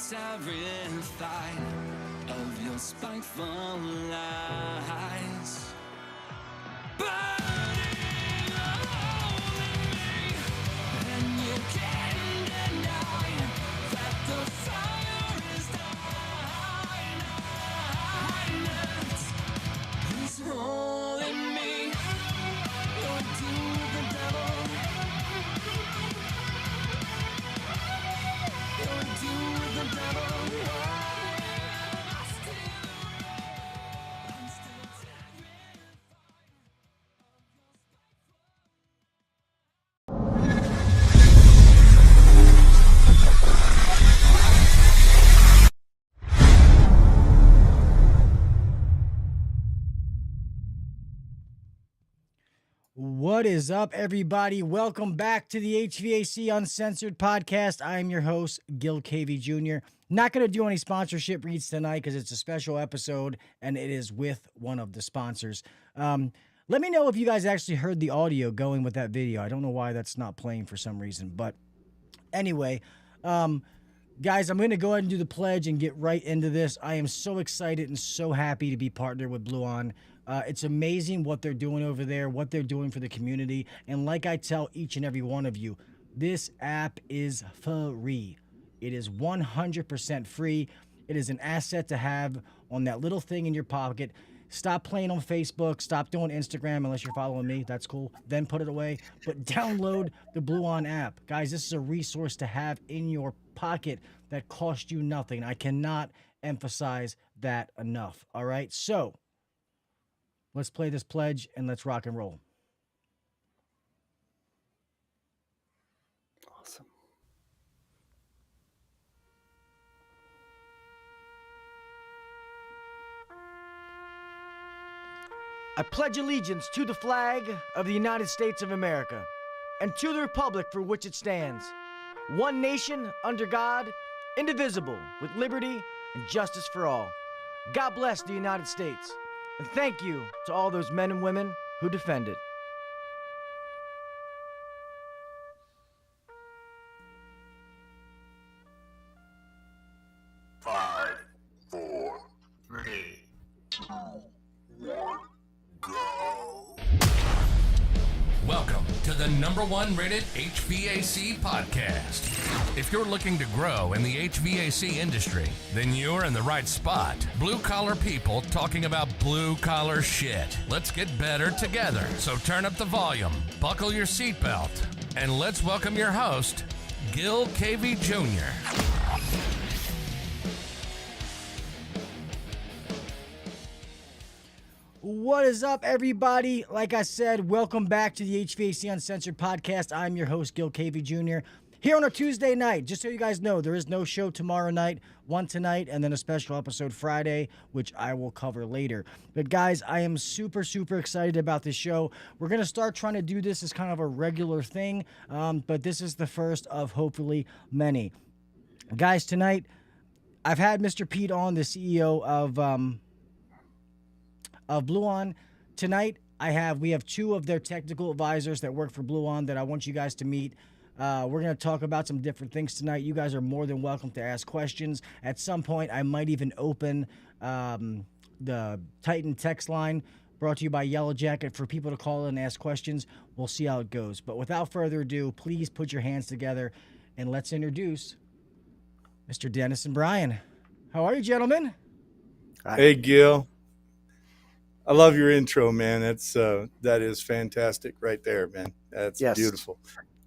terrified of your spiteful lies. Burning lonely, and you can't deny that the fire is dying. It's holding me. You're dealing with the devil. You're dealing with the devil. What is up, everybody? Welcome back to the HVAC Uncensored Podcast. I am your host, Gil KV Jr. Not going to do any sponsorship reads tonight because it's a special episode and it is with one of the sponsors. Let me know if you guys actually heard the audio going with that video. I don't know why that's not playing for some reason, but anyway, guys, I'm going to go ahead and do the pledge and get right into this. I am so excited and so happy to be partnered with Bluon. It's amazing what they're doing over there, what they're doing for the community. And like I tell each and every one of you, this app is free. It is 100% free. It is an asset to have on that little thing in your pocket. Stop playing on Facebook. Stop doing Instagram unless you're following me. That's cool. Then put it away. But download the Bluon app. Guys, this is a resource to have in your pocket that costs you nothing. I cannot emphasize that enough. All right? So let's play this pledge and let's rock and roll. Awesome. I pledge allegiance to the flag of the United States of America and to the republic for which it stands, one nation under God, indivisible, with liberty and justice for all. God bless the United States. And thank you to all those men and women who defend it. Five, four, three, two, one, go. Welcome to the #1 rated HVAC podcast. If you're looking to grow in the HVAC industry, then you're in the right spot. Blue collar people talking about blue collar shit. Let's get better together. So turn up the volume, buckle your seatbelt, and let's welcome your host, Gil KV Jr. What is up, everybody? Like I said, welcome back to the HVAC Uncensored Podcast. I'm your host, Gil KV Jr. Here on a Tuesday night, just so you guys know, there is no show tomorrow night, one tonight, and then a special episode Friday, which I will cover later. But guys, I am super, super excited about this show. We're going to start trying to do this as kind of a regular thing, but this is the first of hopefully many. Guys, tonight, I've had Mr. Pete on, the CEO of Bluon. Tonight, we have two of their technical advisors that work for Bluon that I want you guys to meet. We're going to talk about some different things tonight. You guys are more than welcome to ask questions. At some point, I might even open the Titan text line brought to you by Yellow Jacket for people to call in and ask questions. We'll see how it goes. But without further ado, please put your hands together and let's introduce Mr. Dennis and Brian. How are you, gentlemen? Hey, Gil. I love your intro, man. That is fantastic right there, man. That's beautiful.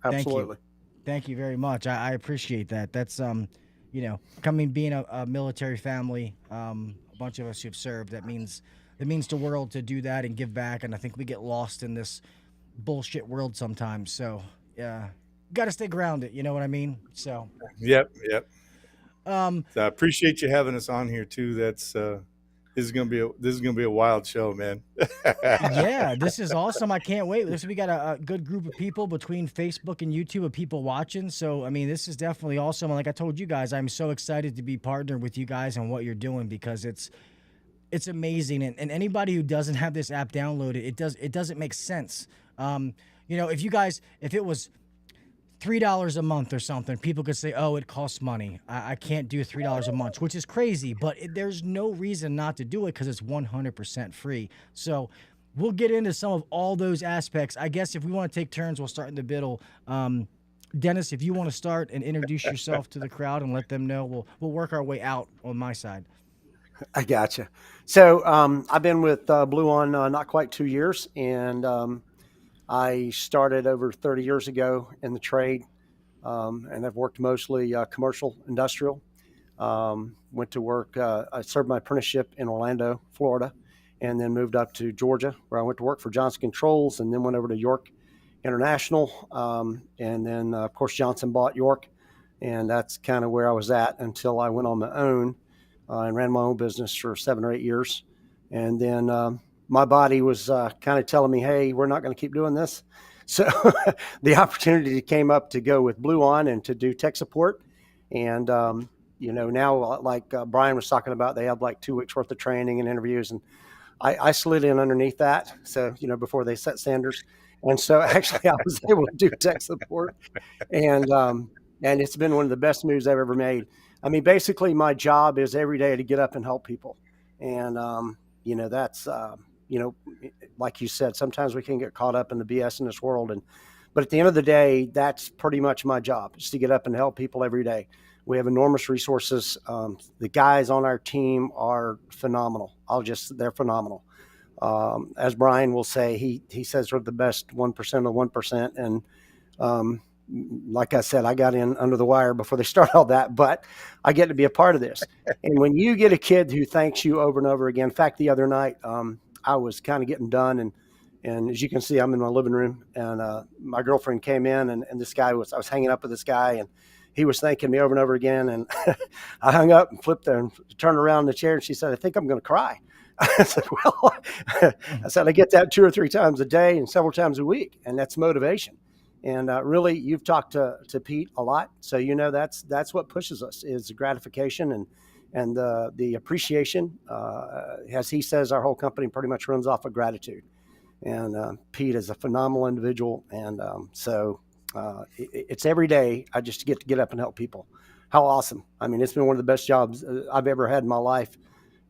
Absolutely. Thank you very much. I appreciate that. That's being a military family, a bunch of us who've served, it means the world to do that and give back. And I think we get lost in this bullshit world sometimes. So got to stay grounded. You know what I mean? So. Yep. So I appreciate you having us on here too. This is gonna be a wild show, man. Yeah, this is awesome. I can't wait. We got a good group of people between Facebook and YouTube of people watching. So I mean, this is definitely awesome. And like I told you guys, I'm so excited to be partnered with you guys and what you're doing because it's amazing. And anybody who doesn't have this app downloaded, it doesn't make sense. If it was $3 a month or something, people could say, oh, it costs money. I can't do $3 a month, which is crazy, but there's no reason not to do it because it's 100% free. So we'll get into some of all those aspects. I guess if we want to take turns, we'll start in the middle. Dennis, if you want to start and introduce yourself to the crowd and let them know, we'll work our way out on my side. I gotcha. So I've been with Bluon not quite 2 years, and I started over 30 years ago in the trade, and I've worked mostly commercial, industrial. Went to work. I served my apprenticeship in Orlando, Florida, and then moved up to Georgia, where I went to work for Johnson Controls, and then went over to York International, and then of course Johnson bought York, and that's kind of where I was at until I went on my own and ran my own business for 7 or 8 years, and then my body was kind of telling me, hey, we're not going to keep doing this. So the opportunity came up to go with Bluon and to do tech support. And, now like Brian was talking about, they have like 2 weeks worth of training and interviews. And I slid in underneath that. So, before they set standards. And so actually I was able to do tech support. And it's been one of the best moves I've ever made. I mean, basically my job is every day to get up and help people. And, that's, like you said, sometimes we can get caught up in the BS in this world. But at the end of the day, that's pretty much my job, is to get up and help people every day. We have enormous resources. The guys on our team are phenomenal. They're phenomenal. As Brian will say, he says we're the best 1% of 1%. And like I said, I got in under the wire before they start all that, but I get to be a part of this. And when you get a kid who thanks you over and over again, in fact, the other night, I was kind of getting done, and as you can see, I'm in my living room, and my girlfriend came in, and I was hanging up with this guy, and he was thanking me over and over again, and I hung up and flipped there and turned around in the chair, and she said, I think I'm going to cry. I said, well, I get that 2 or 3 times a day and several times a week, and that's motivation. And really, you've talked to Pete a lot, so that's what pushes us, is the gratification and the appreciation. As he says, our whole company pretty much runs off of gratitude. And Pete is a phenomenal individual. And so it's every day I just get to get up and help people. How awesome. I mean, it's been one of the best jobs I've ever had in my life.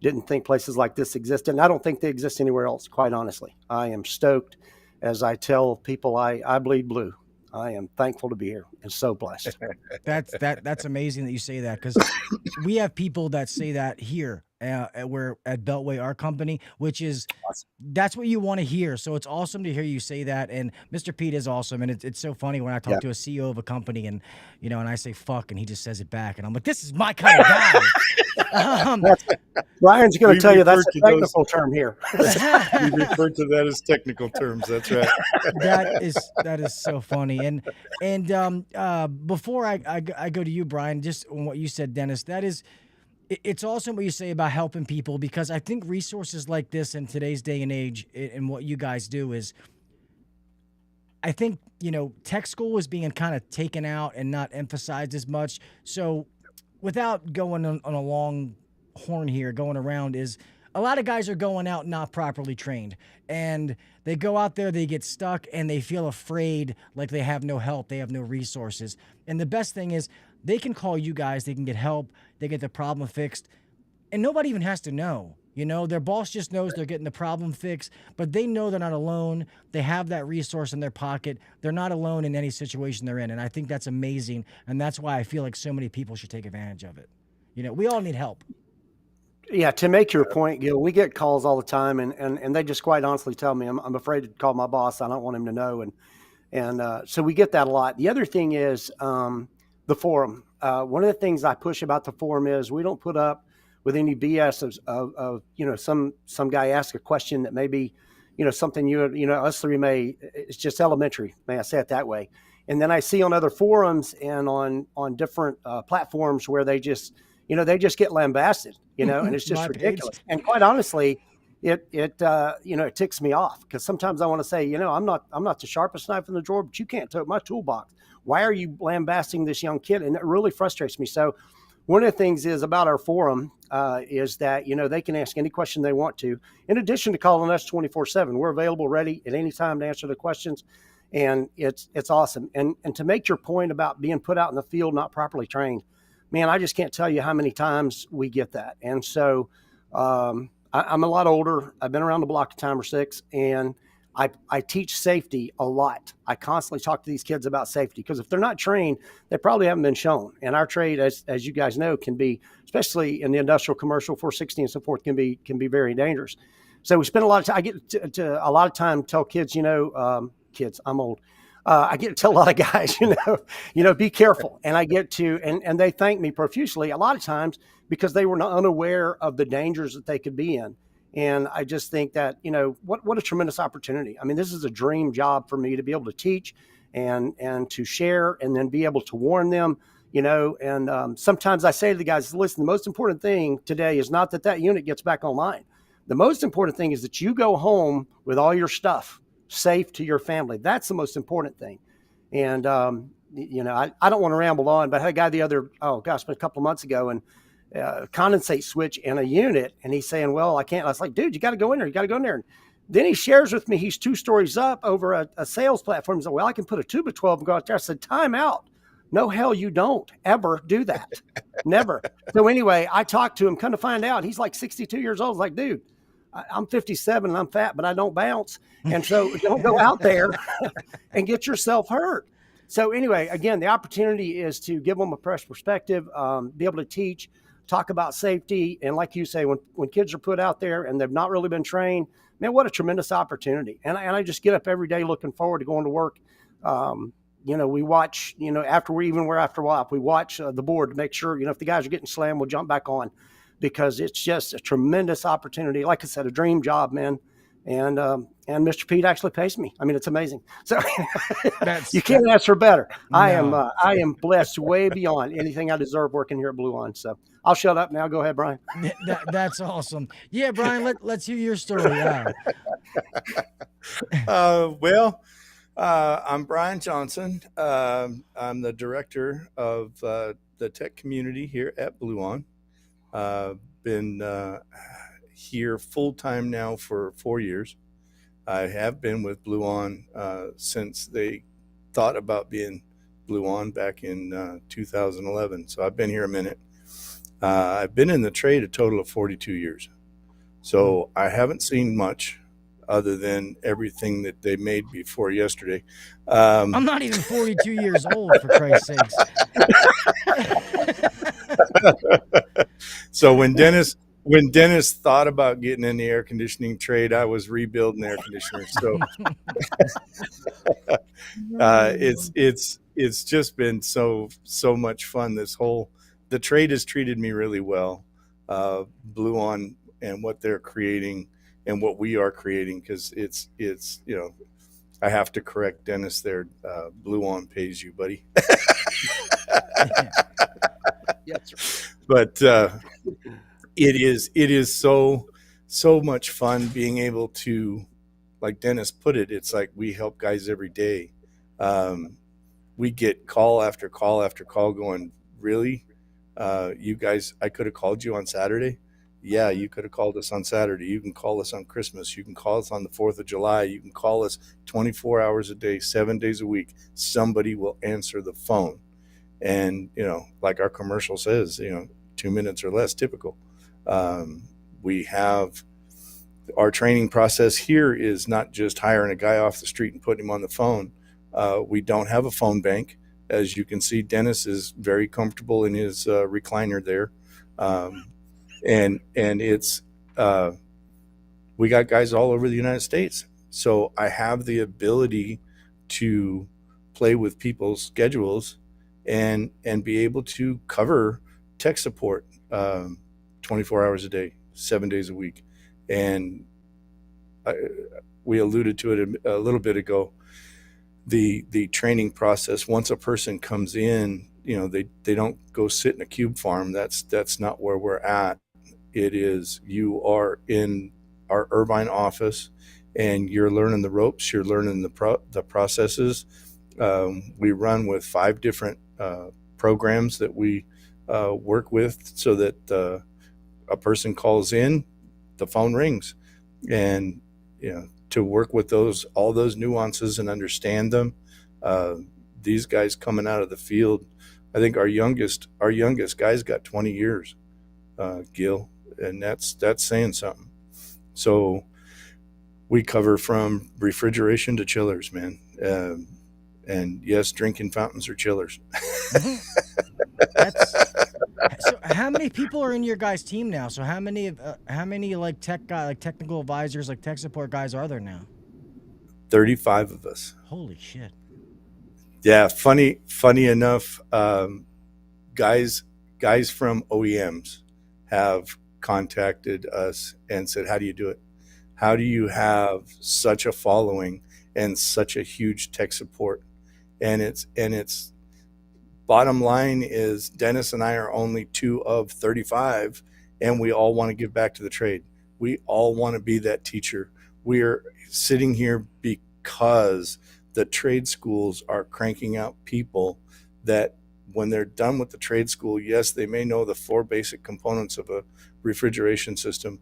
Didn't think places like this existed. And I don't think they exist anywhere else, quite honestly. I am stoked. As I tell people, I bleed blue. I am thankful to be here and so blessed. That's amazing that you say that, because we have people that say that here. We're at Beltway, our company, which is awesome. That's what you want to hear. So it's awesome to hear you say that. And Mr. Pete is awesome. And it's so funny when I talk to a CEO of a company and I say fuck, and he just says it back. And I'm like, this is my kind of guy. Brian's going to tell you that's a technical term here. We refer to that as technical terms. That's right. That is so funny. And before I go to you, Brian, just on what you said, Dennis, it's awesome what you say about helping people, because I think resources like this in today's day and age, and what you guys do is, I think, tech school is being kind of taken out and not emphasized as much. So without going on a long horn here, going around, is a lot of guys are going out not properly trained, and they go out there, they get stuck, and they feel afraid, like they have no help, they have no resources. And the best thing is, they can call you guys, they can get help, they get the problem fixed, and nobody even has to know. Their boss just knows they're getting the problem fixed, but they know they're not alone. They have that resource in their pocket. They're not alone in any situation they're in, and I think that's amazing, and that's why I feel like so many people should take advantage of it. We all need help. Yeah, to make your point, Gil, we get calls all the time, and they just quite honestly tell me, I'm afraid to call my boss. I don't want him to know, and so we get that a lot. The other thing is the forum. One of the things I push about the forum is we don't put up with any BS of some guy ask a question that maybe something us three it's just elementary. May I say it that way? And then I see on other forums and on different platforms where they just get lambasted, and it's just ridiculous. And quite honestly, it ticks me off, because sometimes I want to say, I'm not the sharpest knife in the drawer, but you can't tote my toolbox. Why are you lambasting this young kid? And it really frustrates me. So one of the things is about our forum is that, they can ask any question they want to, in addition to calling us 24/7. We're available, ready at any time to answer the questions. and it's awesome. And to make your point about being put out in the field not properly trained, man, I just can't tell you how many times we get that. And so I'm a lot older. I've been around the block a time or six, and I teach safety a lot. I constantly talk to these kids about safety, because if they're not trained, they probably haven't been shown. And our trade, as you guys know, can be, especially in the industrial, commercial, 460 and so forth, can be very dangerous. So we spend a lot of time. I get to a lot of time tell kids, kids, I'm old. I get to tell a lot of guys, be careful. And I get to, and they thank me profusely a lot of times, because they were not unaware of the dangers that they could be in. And I just think that, what a tremendous opportunity. I mean, this is a dream job for me, to be able to teach and to share, and then be able to warn them, and sometimes I say to the guys, listen, the most important thing today is not that unit gets back online. The most important thing is that you go home with all your stuff safe to your family. That's the most important thing. And, I don't want to ramble on, but I had a guy a couple of months ago, and condensate switch in a unit, and he's saying, well, I can't. I was like, dude, you got to go in there. You got to go in there. And then he shares with me, he's 2 stories up over a sales platform. He's like, well, I can put a tube of 12 and go out there. I said, time out. No, hell, you don't ever do that. Never. So anyway, I talked to him, come to find out he's like 62 years old. I was like, dude, I'm 57 and I'm fat, but I don't bounce. And so don't go out there and get yourself hurt. So anyway, again, the opportunity is to give them a fresh perspective, be able to teach, talk about safety. And like you say, when kids are put out there and they've not really been trained, man, what a tremendous opportunity. And I just get up every day looking forward to going to work. We watch, after a while, we watch the board to make sure, if the guys are getting slammed, we'll jump back on, because it's just a tremendous opportunity. Like I said, a dream job, man. And Mr. Pete actually pays me. I mean, it's amazing. So you can't ask for better. No. I am blessed way beyond anything I deserve working here at Bluon. So I'll shut up now. Go ahead, Brian. That's awesome. Yeah, Brian, let's hear your story. I'm Bryan Johnson. I'm the director of the tech community here at Bluon. Been here full time now for 4 years. I have been with Bluon since they thought about being Bluon back in 2011. So I've been here a minute. I've been in the trade a total of 42 years. So I haven't seen much other than everything that they made before yesterday. I'm not even 42 years old, for Christ's sakes. So when Dennis thought about getting in the air conditioning trade, I was rebuilding air conditioners. So it's just been so much fun. The trade has treated me really well. Bluon and what they're creating and what we are creating, because it's I have to correct Dennis there. Bluon pays you, buddy. Yes, but it is so much fun being able to, like Dennis put it, it's like we help guys every day. We get call after call after call going, really? You guys, I could have called you on Saturday. Yeah, you could have called us on Saturday. You can call us on Christmas. You can call us on the 4th of July. You can call us 24 hours a day, 7 days a week. Somebody will answer the phone. And, like our commercial says, 2 minutes or less, typical. We have our training process here is not just hiring a guy off the street and putting him on the phone. We don't have a phone bank. As you can see, Dennis is very comfortable in his recliner there. And it's, we got guys all over the United States. So I have the ability to play with people's schedules and be able to cover tech support 24 hours a day, 7 days a week. And we alluded to it a little bit ago. The training process, once a person comes in, they don't go sit in a cube farm. That's not where we're at. It is, you are in our Irvine office and you're learning the ropes, you're learning the processes. We run with 5 different programs that we work with, so that a person calls in, the phone rings, and to work with all those nuances and understand them. These guys coming out of the field, I think our youngest guy's got 20 years, Gil, and that's saying something. So we cover from refrigeration to chillers, man. And yes, drinking fountains are chillers. So how many people are in your guys' team now? So how many like technical advisors, like tech support guys are there now? 35 of us. Holy shit. Yeah, funny enough, guys from OEMs have contacted us and said, how do you do it? How do you have such a following and such a huge tech support? And it's bottom line is Dennis and I are only 2 of 35, and we all want to give back to the trade. We all want to be that teacher. We're sitting here because the trade schools are cranking out people that when they're done with the trade school, yes, they may know the 4 basic components of a refrigeration system,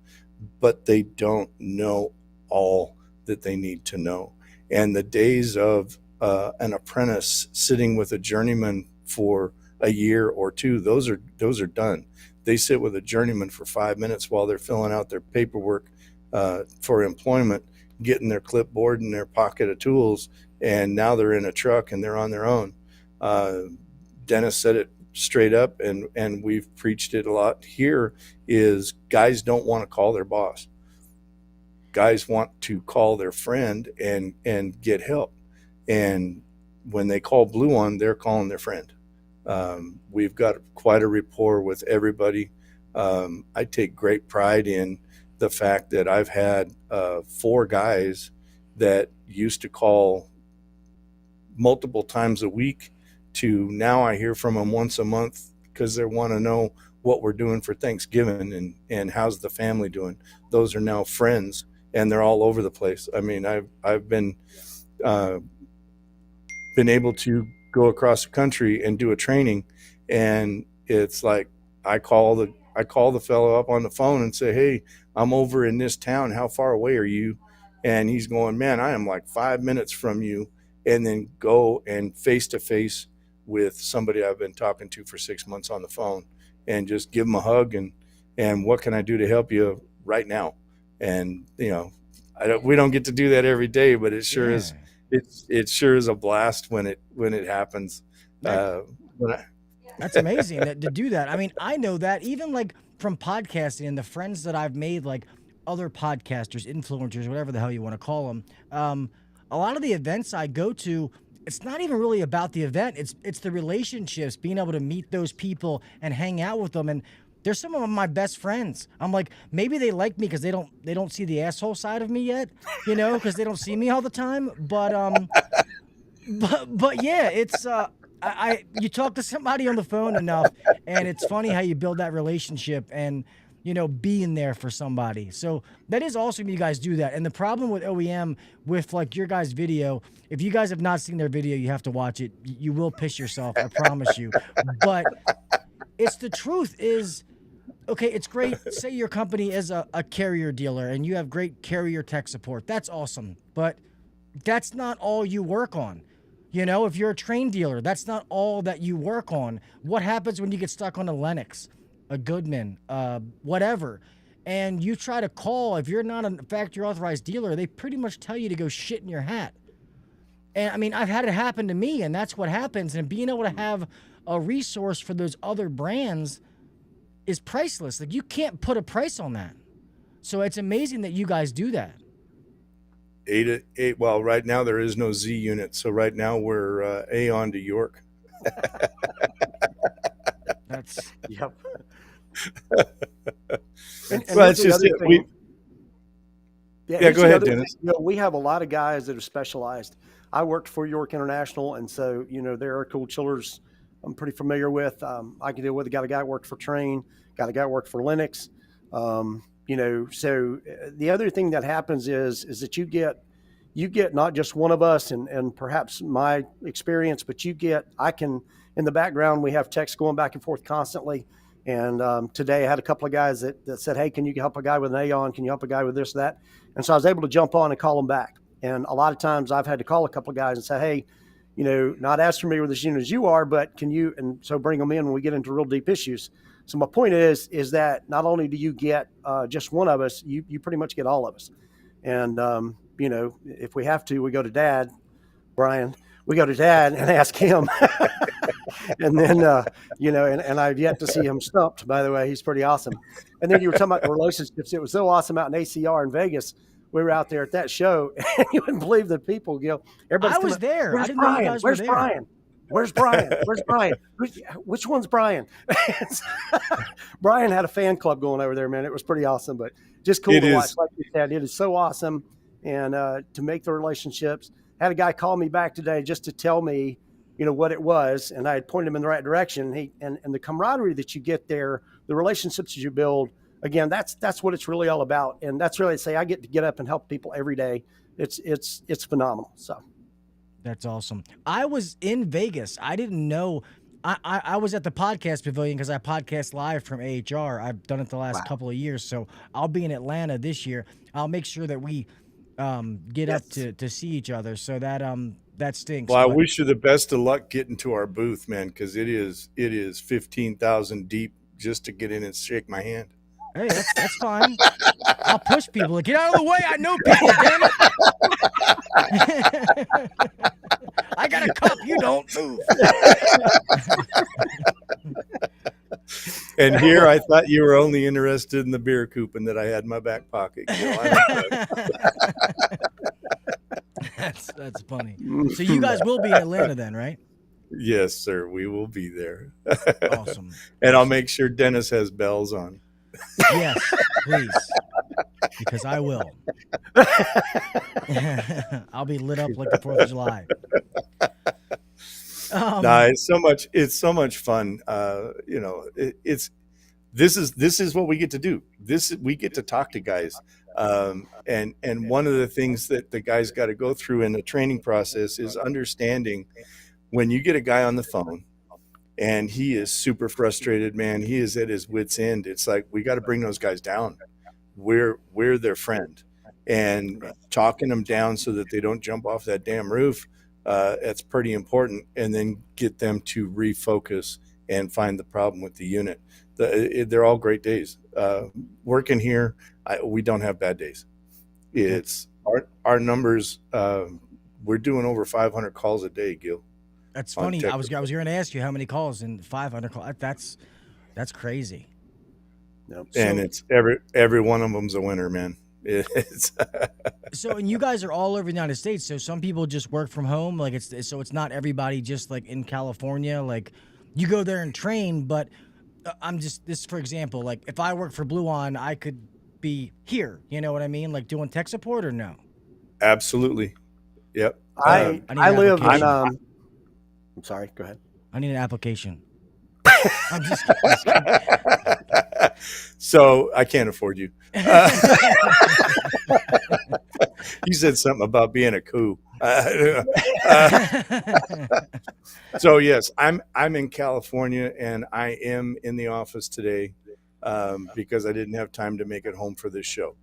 but they don't know all that they need to know. And the days of an apprentice sitting with a journeyman for a year or 2, those are done. They sit with a journeyman for 5 minutes while they're filling out their paperwork for employment, getting their clipboard and their pocket of tools, and now they're in a truck and they're on their own. Dennis said it straight up, and we've preached it a lot here, is guys don't want to call their boss. Guys want to call their friend and get help. And when they call Bluon, they're calling their friend. We've got quite a rapport with everybody. I take great pride in the fact that I've had 4 guys that used to call multiple times a week to now I hear from them once a month because they want to know what we're doing for Thanksgiving and how's the family doing. Those are now friends, and they're all over the place. I mean, I've been able to go across the country and do a training, and it's like I call the fellow up on the phone and say, hey, I'm over in this town. How far away are you? And he's going, man, I am like 5 minutes from you. And then go and face to face with somebody I've been talking to for 6 months on the phone and just give them a hug and what can I do to help you right now? And, you know, we don't get to do that every day, but it sure is. It sure is a blast when it happens. That's amazing to do that. I mean, I know that even like from podcasting and the friends that I've made, like other podcasters, influencers, whatever the hell you want to call them. A lot of the events I go to, it's not even really about the event. It's the relationships, being able to meet those people and hang out with them. And they're some of my best friends. I'm like, maybe they like me because they don't see the asshole side of me yet, you know, because they don't see me all the time. But yeah, it's you talk to somebody on the phone enough, and it's funny how you build that relationship and, you know, being there for somebody. So that is awesome you guys do that. And the problem with OEM, with like your guys' video, if you guys have not seen their video, you have to watch it. You will piss yourself, I promise you. But it's the truth is, okay, it's great. Say your company is a carrier dealer and you have great carrier tech support. That's awesome. But that's not all you work on. You know, if you're a train dealer, that's not all that you work on. What happens when you get stuck on a Lennox, a Goodman, whatever, and you try to call? If you're not a factory authorized dealer, they pretty much tell you to go shit in your hat. And I mean, I've had it happen to me, and that's what happens. And being able to have a resource for those other brands is priceless. Like, you can't put a price on that. So it's amazing that you guys do that. 8. Well, right now there is no Z unit, so right now we're Aon to York. That's Yep. Well, it's just it. Yeah, go ahead, Dennis. You know, we have a lot of guys that are specialized. I worked for York International, and so, you know, there are cool chillers I'm pretty familiar with. I can deal with. Got a guy that worked for Train, got a guy that worked for Lennox. You know, so the other thing that happens is that you get not just one of us and perhaps my experience, but in the background, we have texts going back and forth constantly. And today I had a couple of guys that said, hey, can you help a guy with an Aon? Can you help a guy with this, that? And so I was able to jump on and call them back. And a lot of times I've had to call a couple of guys and say, hey, not as familiar with this unit as you are, but can you, and so bring them in when we get into real deep issues. So my point is that not only do you get just one of us, you pretty much get all of us. And, if we have to, we go to Dad, Brian, we go to Dad and ask him. And then, and I've yet to see him stumped, by the way. He's pretty awesome. And then you were talking about the relationships. It was so awesome out in ACR in Vegas. We were out there at that show, and you wouldn't believe the people, everybody's I was there. Where's I didn't know you Brian? guys were Where's there. Brian? Where's Brian? Where's Brian? Which one's Brian? Brian had a fan club going over there, man. It was pretty awesome, but just cool to watch. Like you said, it is so awesome. And to make the relationships. Had a guy call me back today just to tell me, what it was. And I had pointed him in the right direction. And the camaraderie that you get there, the relationships that you build, again, that's what it's really all about. And that's really, I get to get up and help people every day. It's phenomenal. So. That's awesome. I was in Vegas. I didn't know. I was at the podcast pavilion because I podcast live from AHR. I've done it the last couple of years. So I'll be in Atlanta this year. I'll make sure that we get up to see each other. So that stinks. Well, I wish you the best of luck getting to our booth, man, because it is 15,000 deep just to get in and shake my hand. Hey, that's fine. I'll push people. Get out of the way. I know people, damn it. I got a cup. You don't move. And here I thought you were only interested in the beer coupon that I had in my back pocket. That's funny. So you guys will be in Atlanta then, right? Yes, sir. We will be there. Awesome. And I'll make sure Dennis has bells on. Yes, please. Because I will. I'll be lit up like the 4th of July. It's so much fun. This is what we get to do. We get to talk to guys. And one of the things that the guys got to go through in the training process is understanding when you get a guy on the phone and he is super frustrated, man, he is at his wit's end. It's like, we got to bring those guys down. We're their friend, and talking them down so that they don't jump off that damn roof. That's pretty important. And then get them to refocus and find the problem with the unit. They're all great days. Working here, we don't have bad days. It's our numbers. We're doing over 500 calls a day, Gil. That's funny. I was going to ask you how many calls in 500 calls. That's crazy. Yep. And it's every one of them's a winner, man. So, and you guys are all over the United States. So some people just work from home. Like it's not everybody just like in California. Like you go there and train, but this, for example, like if I work for Bluon, I could be here. You know what I mean? Like doing tech support or no? Absolutely. Yep. I live in, I'm sorry, go ahead. I need an application. I'm just kidding. So I can't afford you. You said something about being a coup. So yes, I'm in California and I am in the office today because I didn't have time to make it home for this show.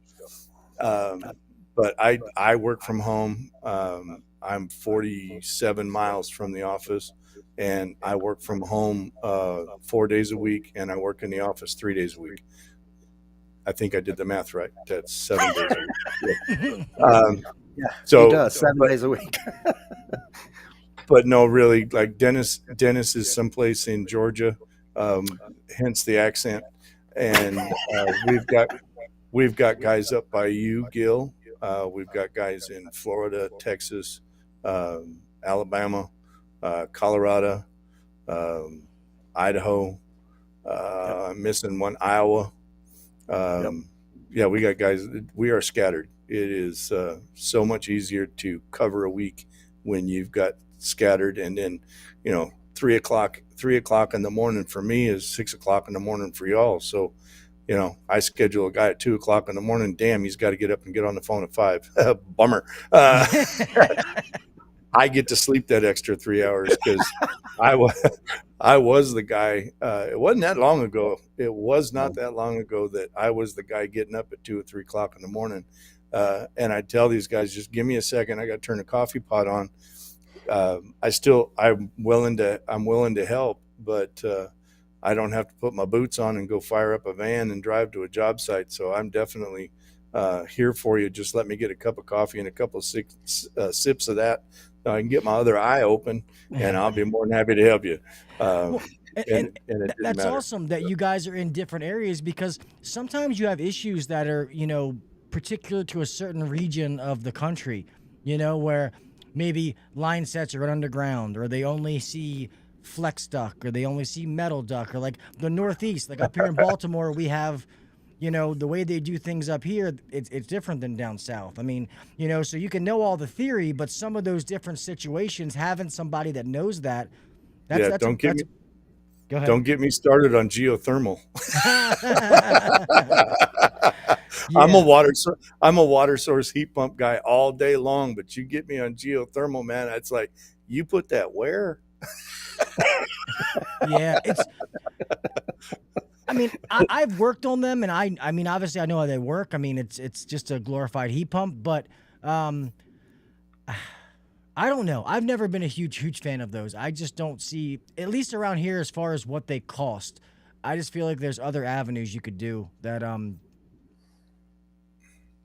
But I work from home. I'm 47 miles from the office, and I work from home 4 days a week, and I work in the office 3 days a week. I think I did the math right. That's 7 days a week. Yeah, so he does 7 days a week. But no, really, like Dennis is someplace in Georgia, hence the accent, and we've got guys up by you, Gil. We've got guys in Florida, Texas, Alabama, Colorado, Idaho. I'm missing one, Iowa. Yeah, we got guys. We are scattered. It is so much easier to cover a week when you've got scattered, and then 3 o'clock in the morning for me is 6 o'clock in the morning for y'all. So I schedule a guy at 2 o'clock in the morning. Damn, he's got to get up and get on the phone at 5. Bummer. I get to sleep that extra 3 hours because I was the guy. It wasn't that long ago. It was not that long ago that I was the guy getting up at 2 or 3 o'clock in the morning. And I tell these guys, just give me a second. I got to turn the coffee pot on. I'm willing to help, but I don't have to put my boots on and go fire up a van and drive to a job site. So I'm definitely here for you. Just let me get a cup of coffee and a couple of sips of that. I can get my other eye open, and I'll be more than happy to help you. And that's awesome that you guys are in different areas, because sometimes you have issues that are, particular to a certain region of the country, where maybe line sets are underground, or they only see flex duct, or they only see metal duct, or like the Northeast, like up here in Baltimore, we have, the way they do things up here, it's different than down south. I mean, so you can know all the theory, but some of those different situations, having somebody that knows that, don't get me started on geothermal. Yeah. I'm a water source heat pump guy all day long, but you get me on geothermal, man. It's like, you put that where? Yeah, I've worked on them, and I mean, obviously I know how they work. I mean, it's just a glorified heat pump, but I don't know. I've never been a huge fan of those. I just don't see, at least around here, as far as what they cost. I just feel like there's other avenues you could do that,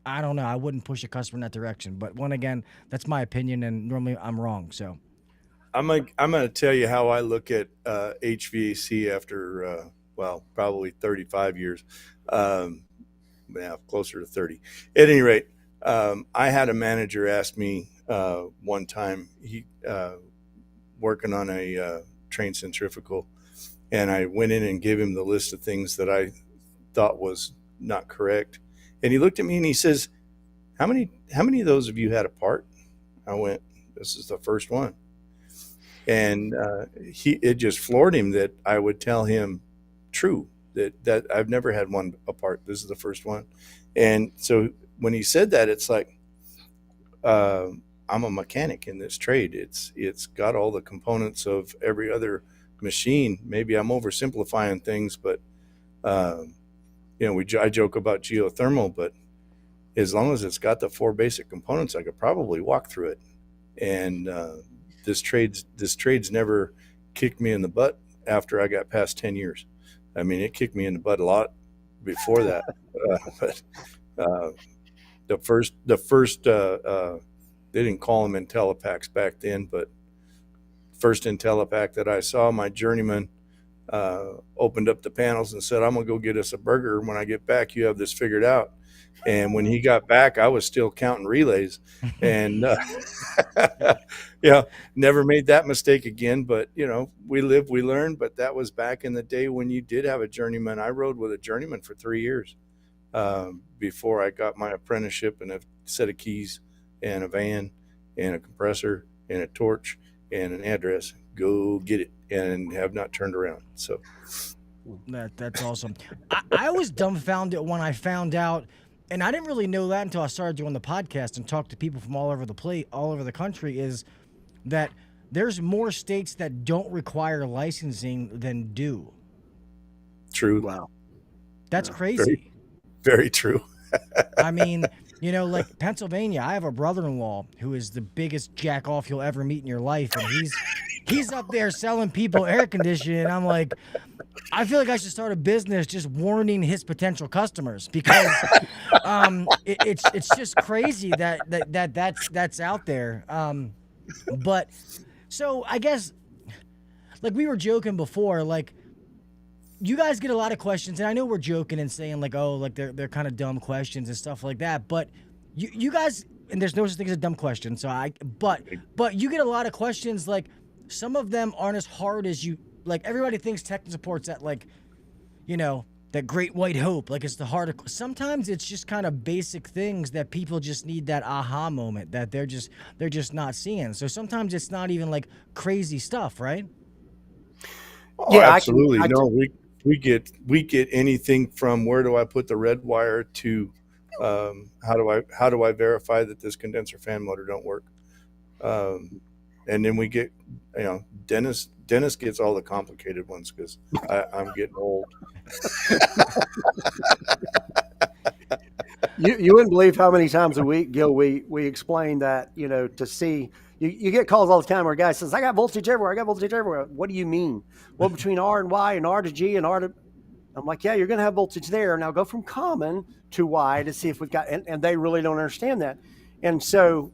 I don't know. I wouldn't push a customer in that direction, but again, that's my opinion, and normally I'm wrong. So I'm going to tell you how I look at HVAC after, probably 35 years. Closer to 30. At any rate, I had a manager ask me one time, he working on a train centrifugal, and I went in and gave him the list of things that I thought was not correct. And he looked at me and he says, how many of those have you had apart? I went, this is the first one. And it just floored him that I would tell him true, that I've never had one apart. This is the first one. And so when he said that, it's like, I'm a mechanic in this trade. It's got all the components of every other machine. Maybe I'm oversimplifying things, but I joke about geothermal, but as long as it's got the 4 basic components, I could probably walk through it. And this trade's never kicked me in the butt after I got past 10 years. I mean, it kicked me in the butt a lot before that. But the first they didn't call them IntelliPacks back then, but first IntelliPack that I saw, my journeyman opened up the panels and said, I'm going to go get us a burger. When I get back, you have this figured out. And when he got back, I was still counting relays, and never made that mistake again. But, we live, we learn. But that was back in the day when you did have a journeyman. I rode with a journeyman for 3 years before I got my apprenticeship, and a set of keys and a van and a compressor and a torch and an address. Go get it, and have not turned around. So that's awesome. I was dumbfounded when I found out, and I didn't really know that until I started doing the podcast and talked to people from all over the country, is that there's more states that don't require licensing than do. True. Wow. That's crazy. Very, very true. I mean, like Pennsylvania, I have a brother-in-law who is the biggest jack off you'll ever meet in your life, and he's up there selling people air conditioning, and I'm like, I feel like I should start a business just warning his potential customers, because it's just crazy that's out there. But so I guess, like we were joking before, like you guys get a lot of questions, and I know we're joking and saying like, oh, like they're kind of dumb questions and stuff like that, but you guys, and there's no such thing as a dumb question, but you get a lot of questions, like some of them aren't as hard as you, like everybody thinks technical support's at like, that great white hope, like it's the hard. Sometimes it's just kind of basic things that people just need that aha moment that they're just not seeing. So sometimes it's not even like crazy stuff, right? Oh, yeah, absolutely. We get anything from where do I put the red wire to how do I verify that this condenser fan motor don't work, and then we get Dennis gets all the complicated ones because I'm getting old. You wouldn't believe how many times a week, Gil, we explain that, to see, you get calls all the time where a guy says, I got voltage everywhere. I got voltage everywhere. What do you mean? Well, between R and Y and R to G and R to, I'm like, yeah, you're going to have voltage there. Now go from common to Y to see if we've got, and they really don't understand that. And so,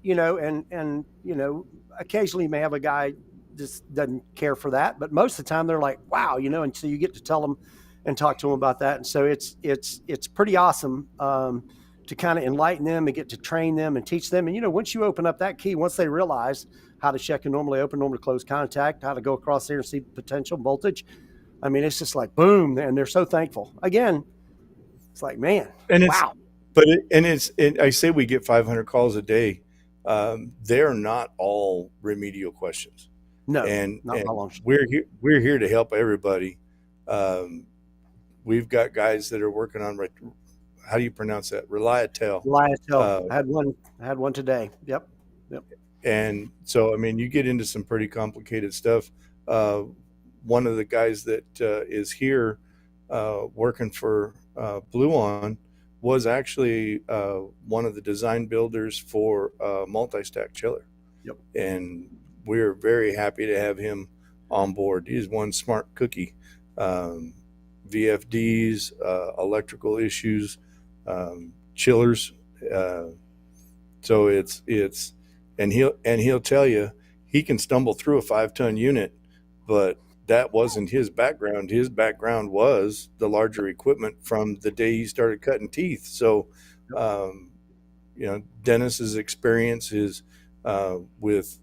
occasionally you may have a guy just doesn't care for that, but most of the time they're like, wow, and so you get to tell them and talk to them about that. And so it's pretty awesome to kind of enlighten them and get to train them and teach them. And, once you open up that key, once they realize how to check a normally open, normally closed contact, how to go across there and see potential voltage, I mean, it's just like, boom. And they're so thankful. Again, it's like, man, And it's, wow. but I say we get 500 calls a day. They're not all remedial questions. No, and not by long. we're here to help everybody. We've got guys that are working on, how do you pronounce that? Reliatel. I had one today. Yep. And so, I mean, you get into some pretty complicated stuff. One of the guys that is here working for Bluon was actually one of the design builders for multi-stack chiller. Yep. And we're very happy to have him on board. He's one smart cookie. VFDs, electrical issues, chillers. So it's and he'll tell you he can stumble through a 5-ton unit, but that wasn't his background. His background was the larger equipment from the day he started cutting teeth. So, Dennis's experience is with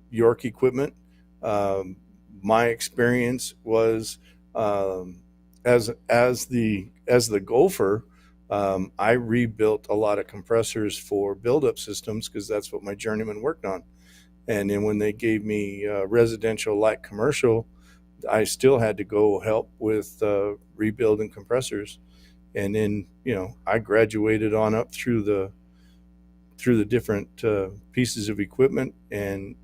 York equipment. My experience was as the gopher. I rebuilt a lot of compressors for buildup systems because that's what my journeyman worked on. And then when they gave me residential light commercial, I still had to go help with rebuilding compressors. And then, I graduated on up through the different pieces of equipment. And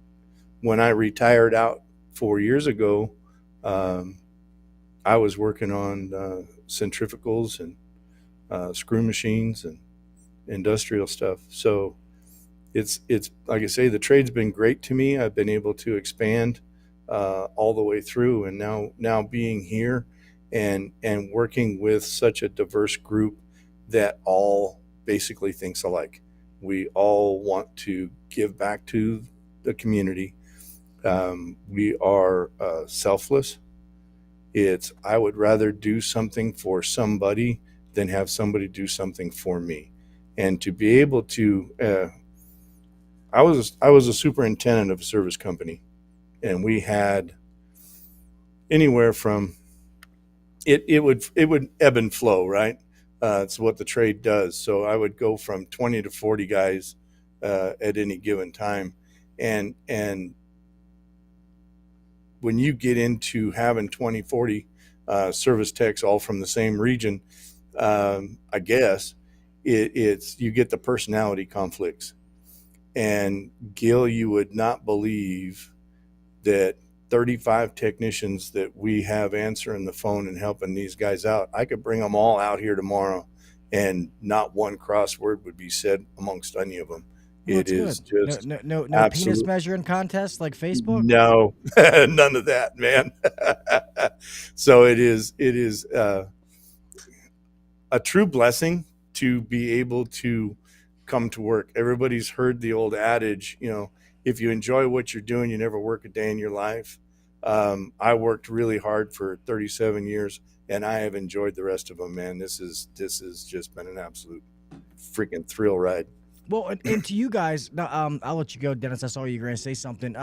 when I retired out 4 years ago, I was working on centrifugals and screw machines and industrial stuff. So it's like I say, the trade's been great to me. I've been able to expand all the way through, and now being here and working with such a diverse group that all basically thinks alike. We all want to give back to the community. We are selfless. I would rather do something for somebody than have somebody do something for me. And to be able to, I was a superintendent of a service company, and we had anywhere from it would ebb and flow, right? It's what the trade does. So I would go from 20 to 40 guys at any given time, and when you get into having 20, 40 service techs all from the same region, I guess it's you get the personality conflicts. And Gil, you would not believe that 35 technicians that we have answering the phone and helping these guys out, I could bring them all out here tomorrow and not one cross word would be said amongst any of them. Well, it is good. just no penis measuring contest like Facebook. No, none of that, man. So it is a true blessing to be able to come to work. Everybody's heard the old adage, if you enjoy what you're doing, you never work a day in your life. I worked really hard for 37 years and I have enjoyed the rest of them, man. This has just been an absolute freaking thrill ride. Well, and to you guys, I'll let you go, Dennis. I saw you were going to say something.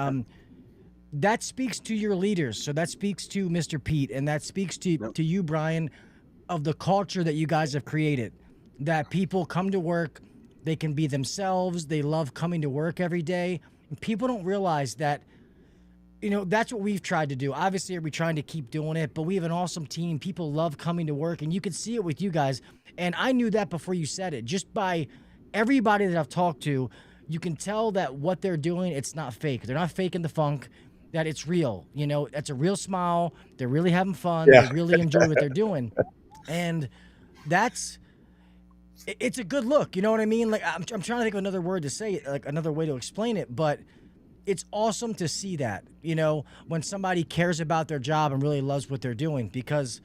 That speaks to your leaders. So that speaks to Mr. Pete, and that speaks to you, Brian, of the culture that you guys have created. That people come to work, they can be themselves. They love coming to work every day. And people don't realize that, that's what we've tried to do. Obviously, we're trying to keep doing it, but we have an awesome team. People love coming to work, and you can see it with you guys. And I knew that before you said it. Just by everybody that I've talked to, you can tell that what they're doing, it's not fake. They're not faking the funk, that it's real. That's a real smile. They're really having fun. Yeah. They really enjoy what they're doing. And that's it's a good look. You know what I mean? Like I'm trying to think of another word to say it, like another way to explain it, but it's awesome to see that, you know, when somebody cares about their job and really loves what they're doing, because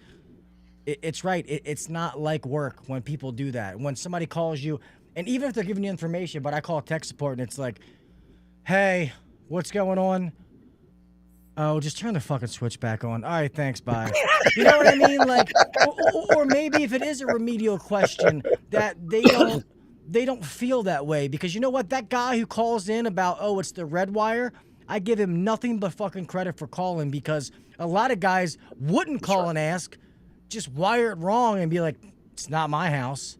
it's right. It's not like work when people do that. When somebody calls you, and even if they're giving you information, but I call tech support and it's like, hey, what's going on? Oh, just turn the fucking switch back on. All right, thanks, bye. You know what I mean? Like, or maybe if it is a remedial question, that they don't feel that way, because you know what? That guy who calls in about, oh, it's the red wire, I give him nothing but fucking credit for calling, because a lot of guys wouldn't call and ask, just wire it wrong and be like, it's not my house.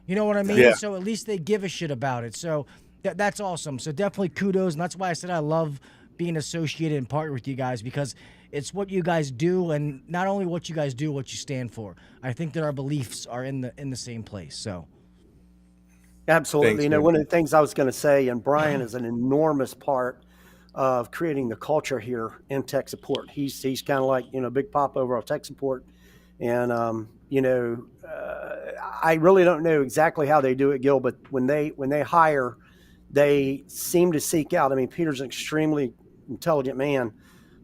You know what I mean? Yeah. So at least they give a shit about it. So that's awesome. So definitely kudos, and that's why I said I love being associated and partnered with you guys, because it's what you guys do, and not only what you guys do, what you stand for. I think that our beliefs are in the same place. So Absolutely. Thanks, You know, man. one of the things I was going to say, and Brian is an enormous part of creating the culture here in tech support. He's kind of like, you know, Big Pop over on tech support. And, you know, I really don't know exactly how they do it, Gil, but when they hire, they seem to seek out. I mean, Peter's an extremely intelligent man,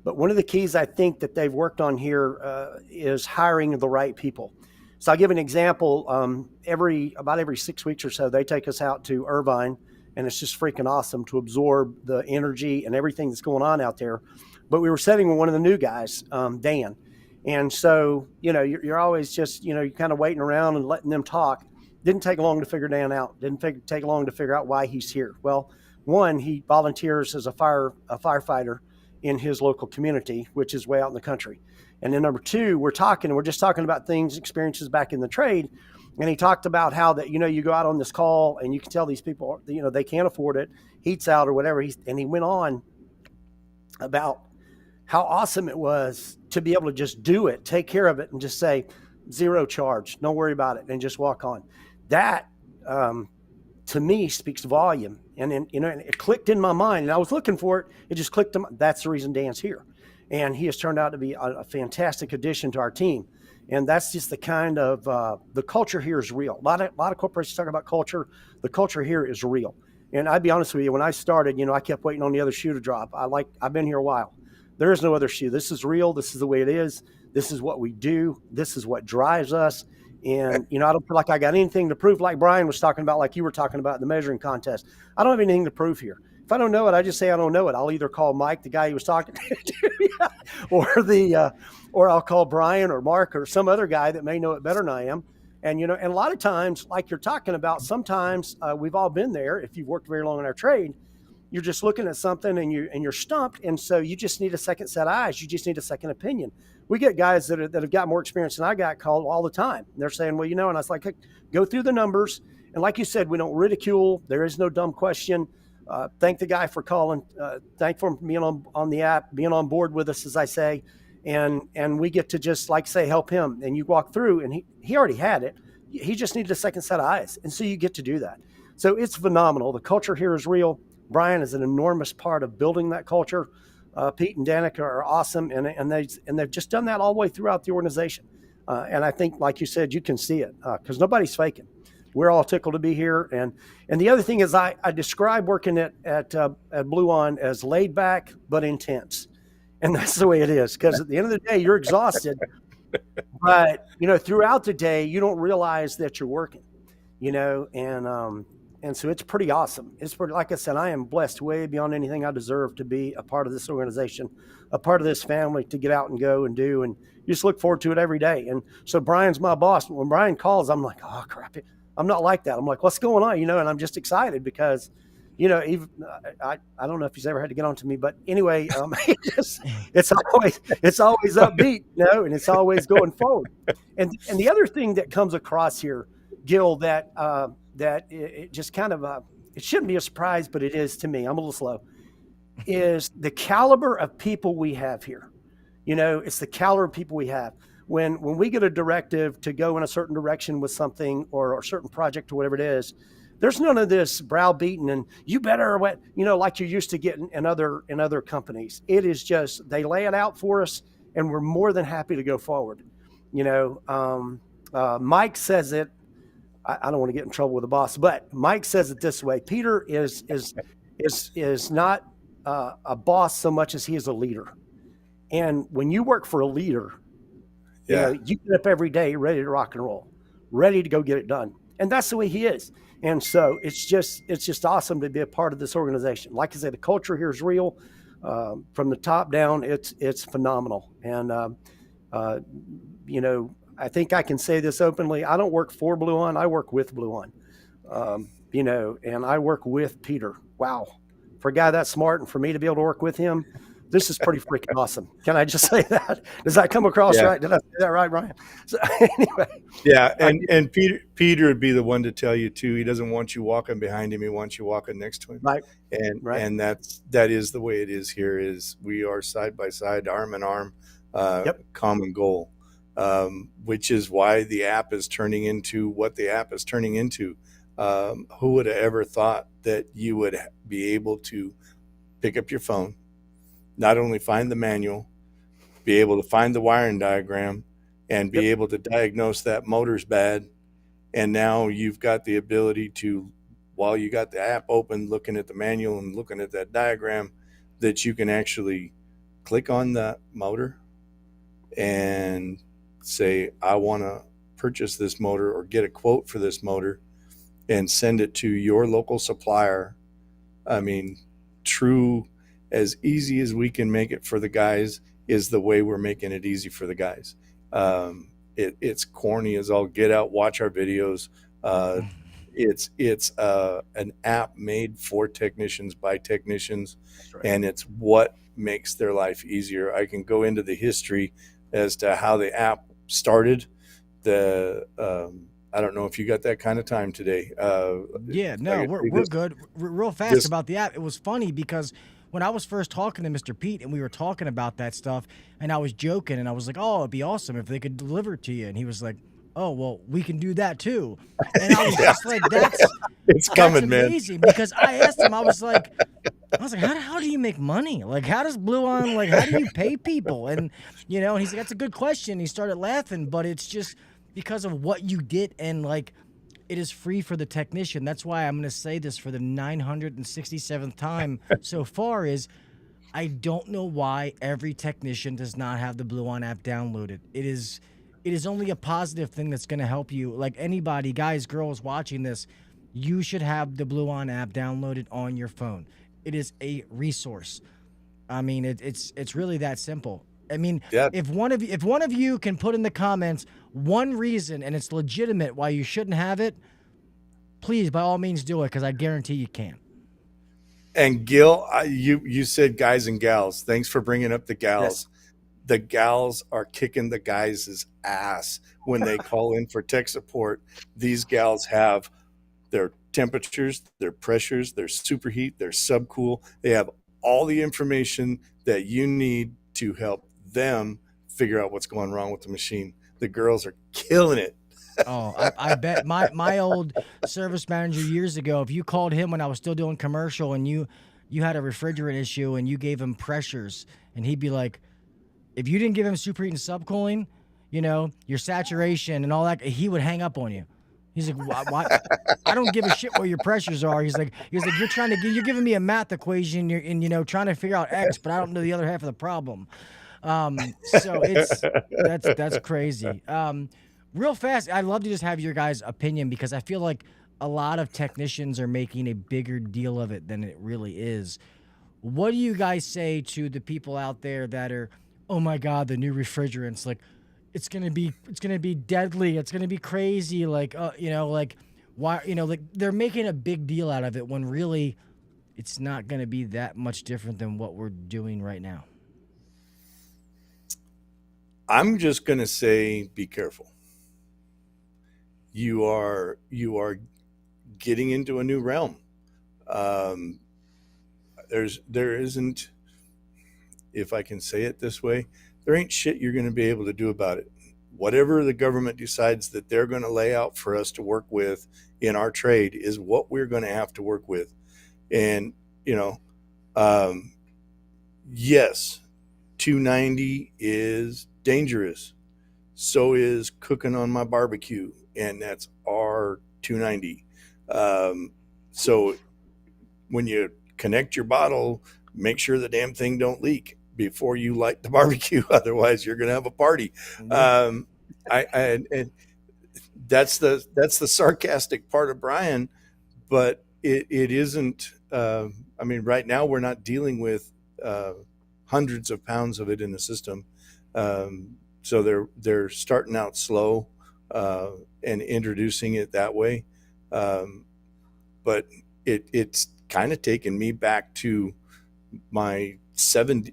but one of the keys I think that they've worked on here is hiring the right people. So I'll give an example. About every 6 weeks or so, they take us out to Irvine, and it's just freaking awesome to absorb the energy and everything that's going on out there. But we were sitting with one of the new guys, Dan. And so, you know, you're always just, you know, you're kind of waiting around and letting them talk. Didn't take long to figure Dan out. Didn't take long to figure out why he's here. Well, one, he volunteers as a firefighter in his local community, which is way out in the country. And then number two, we're just talking about things, experiences back in the trade. And he talked about how that, you know, you go out on this call and you can tell these people, you know, they can't afford it, heat's out or whatever. And he went on about how awesome it was to be able to just do it, take care of it, and just say, zero charge, don't worry about it, and just walk on. That, to me, speaks volume. And then, you know, it clicked in my mind, and I was looking for it. It just clicked. That's the reason Dan's here. And he has turned out to be a fantastic addition to our team. And that's just the kind of, the culture here is real. A lot of corporations talk about culture. The culture here is real. And I'd be honest with you, when I started, you know, I kept waiting on the other shoe to drop. I've been here a while. There is no other shoe. This is real. This is the way it is. This is what we do. This is what drives us. And, you know, I don't feel like I got anything to prove, like Brian was talking about, like you were talking about in the measuring contest. I don't have anything to prove here. If I don't know it, I just say I don't know it. I'll either call Mike, the guy he was talking to, or I'll call Brian or Mark or some other guy that may know it better than I am. And, you know, and a lot of times, like you're talking about, sometimes we've all been there. If you've worked very long in our trade, you're just looking at something and you're stumped. And so you just need a second set of eyes. You just need a second opinion. We get guys that have got more experience than I got called all the time. And they're saying, well, you know, and I was like, hey, go through the numbers. And like you said, we don't ridicule. There is no dumb question. Thank the guy for calling. Thank for being on the app, being on board with us, as I say. And we get to just, like, say, help him. And you walk through, and he already had it. He just needed a second set of eyes. And so you get to do that. So it's phenomenal. The culture here is real. Brian is an enormous part of building that culture. Pete and Danica are awesome, and they've just done that all the way throughout the organization. And I think, like you said, you can see it because nobody's faking. We're all tickled to be here. And the other thing is, I describe working at Bluon as laid back but intense, and that's the way it is. Because at the end of the day, you're exhausted, but you know, throughout the day, you don't realize that you're working. You know, and so it's pretty awesome. It's pretty, like I said, I am blessed way beyond anything I deserve to be a part of this organization, a part of this family, to get out and go and do. And you just look forward to it every day. And so Brian's my boss. When Brian calls, I'm like, oh, crap. I'm not like that. I'm like, what's going on? You know, and I'm just excited because, you know, even I don't know if he's ever had to get on to me, but anyway, it's always upbeat, you know, and it's always going forward. And the other thing that comes across here, Gil, that it just kind of, it shouldn't be a surprise, but it is to me. I'm a little slow. Is the caliber of people we have here. You know, it's the caliber of people we have. When we get a directive to go in a certain direction with something or a certain project or whatever it is, there's none of this browbeating and you better what, you know, like you're used to getting in other companies. It is just, they lay it out for us and we're more than happy to go forward. You know, Mike says it I don't want to get in trouble with the boss, but Mike says it this way: Peter is not a boss so much as he is a leader. And when you work for a leader, Yeah. you get up every day ready to rock and roll, ready to go get it done, and that's the way he is. And so it's just awesome to be a part of this organization. Like I said, the culture here is real. From the top down, it's phenomenal. And I think I can say this openly. I don't work for Bluon. I work with Bluon. And I work with Peter. Wow. For a guy that smart and for me to be able to work with him, this is pretty freaking awesome. Can I just say that? Does that come across right? Did I say that right, Brian? So anyway. Yeah. And Peter would be the one to tell you too. He doesn't want you walking behind him. He wants you walking next to him. Right. And that is the way it is here. Is we are side by side, arm in arm, common goal. Which is why the app is turning into what the app is turning into. Who would have ever thought that you would be able to pick up your phone, not only find the manual, be able to find the wiring diagram, and be able to diagnose that motor's bad. And now you've got the ability to, while you got the app open, looking at the manual and looking at that diagram, that you can actually click on the motor and say, I want to purchase this motor or get a quote for this motor, and send it to your local supplier. I mean, true, as easy as we can make it for the guys is the way we're making it easy for the guys. It's corny as all get out. Watch our videos. It's an app made for technicians by technicians, right. And it's what makes their life easier. I can go into the history as to how the app started. I don't know if you got that kind of time today. We're good. Real fast about the app. It was funny because when I was first talking to Mr. Pete and we were talking about that stuff, and I was joking and I was like, oh, it'd be awesome if they could deliver it to you. And he was like, oh, well, we can do that too. And I was just like, it's coming, man. Amazing. Because I asked him, I was like, how do you make money? Like, how does Bluon, like, how do you pay people? And, and he's like, that's a good question. He started laughing, but it's just because of what you did, and like, it is free for the technician. That's why I'm going to say this for the 967th time so far is I don't know why every technician does not have the Bluon app downloaded. It is only a positive thing that's going to help you. Like anybody, guys, girls watching this, you should have the Bluon app downloaded on your phone. It is a resource. I mean, it's really that simple. I mean, if one of you can put in the comments one reason, and it's legitimate, why you shouldn't have it, please, by all means, do it, because I guarantee you can. And Gil, you said guys and gals. Thanks for bringing up the gals. Yes. The gals are kicking the guys' ass when they call in for tech support. These gals have their temperatures, their pressures, their superheat, their subcool. They have all the information that you need to help them figure out what's going wrong with the machine. The girls are killing it. Oh, I bet my old service manager years ago, if you called him when I was still doing commercial and you had a refrigerant issue and you gave him pressures, and he'd be like, if you didn't give him superheat and subcooling, your saturation and all that, he would hang up on you. He's like, why? I don't give a shit what your pressures are. He's like, you're giving me a math equation and trying to figure out X, but I don't know the other half of the problem. So that's crazy. Real fast, I'd love to just have your guys' opinion, because I feel like a lot of technicians are making a bigger deal of it than it really is. What do you guys say to the people out there that are, oh my God, the new refrigerants, like it's gonna be deadly, it's gonna be crazy, like why, like they're making a big deal out of it when really it's not gonna be that much different than what we're doing right now? I'm just gonna say, be careful. You are getting into a new realm. There isn't, if I can say it this way, there ain't shit you're going to be able to do about it. Whatever the government decides that they're going to lay out for us to work with in our trade is what we're going to have to work with. And, yes, 290 is dangerous. So is cooking on my barbecue. And that's our R290. So when you connect your bottle, make sure the damn thing don't leak before you light the barbecue. Otherwise, you're going to have a party. And that's the sarcastic part of Brian, but it isn't. I mean, right now we're not dealing with hundreds of pounds of it in the system, so they're starting out slow and introducing it that way. But it's kind of taken me back to my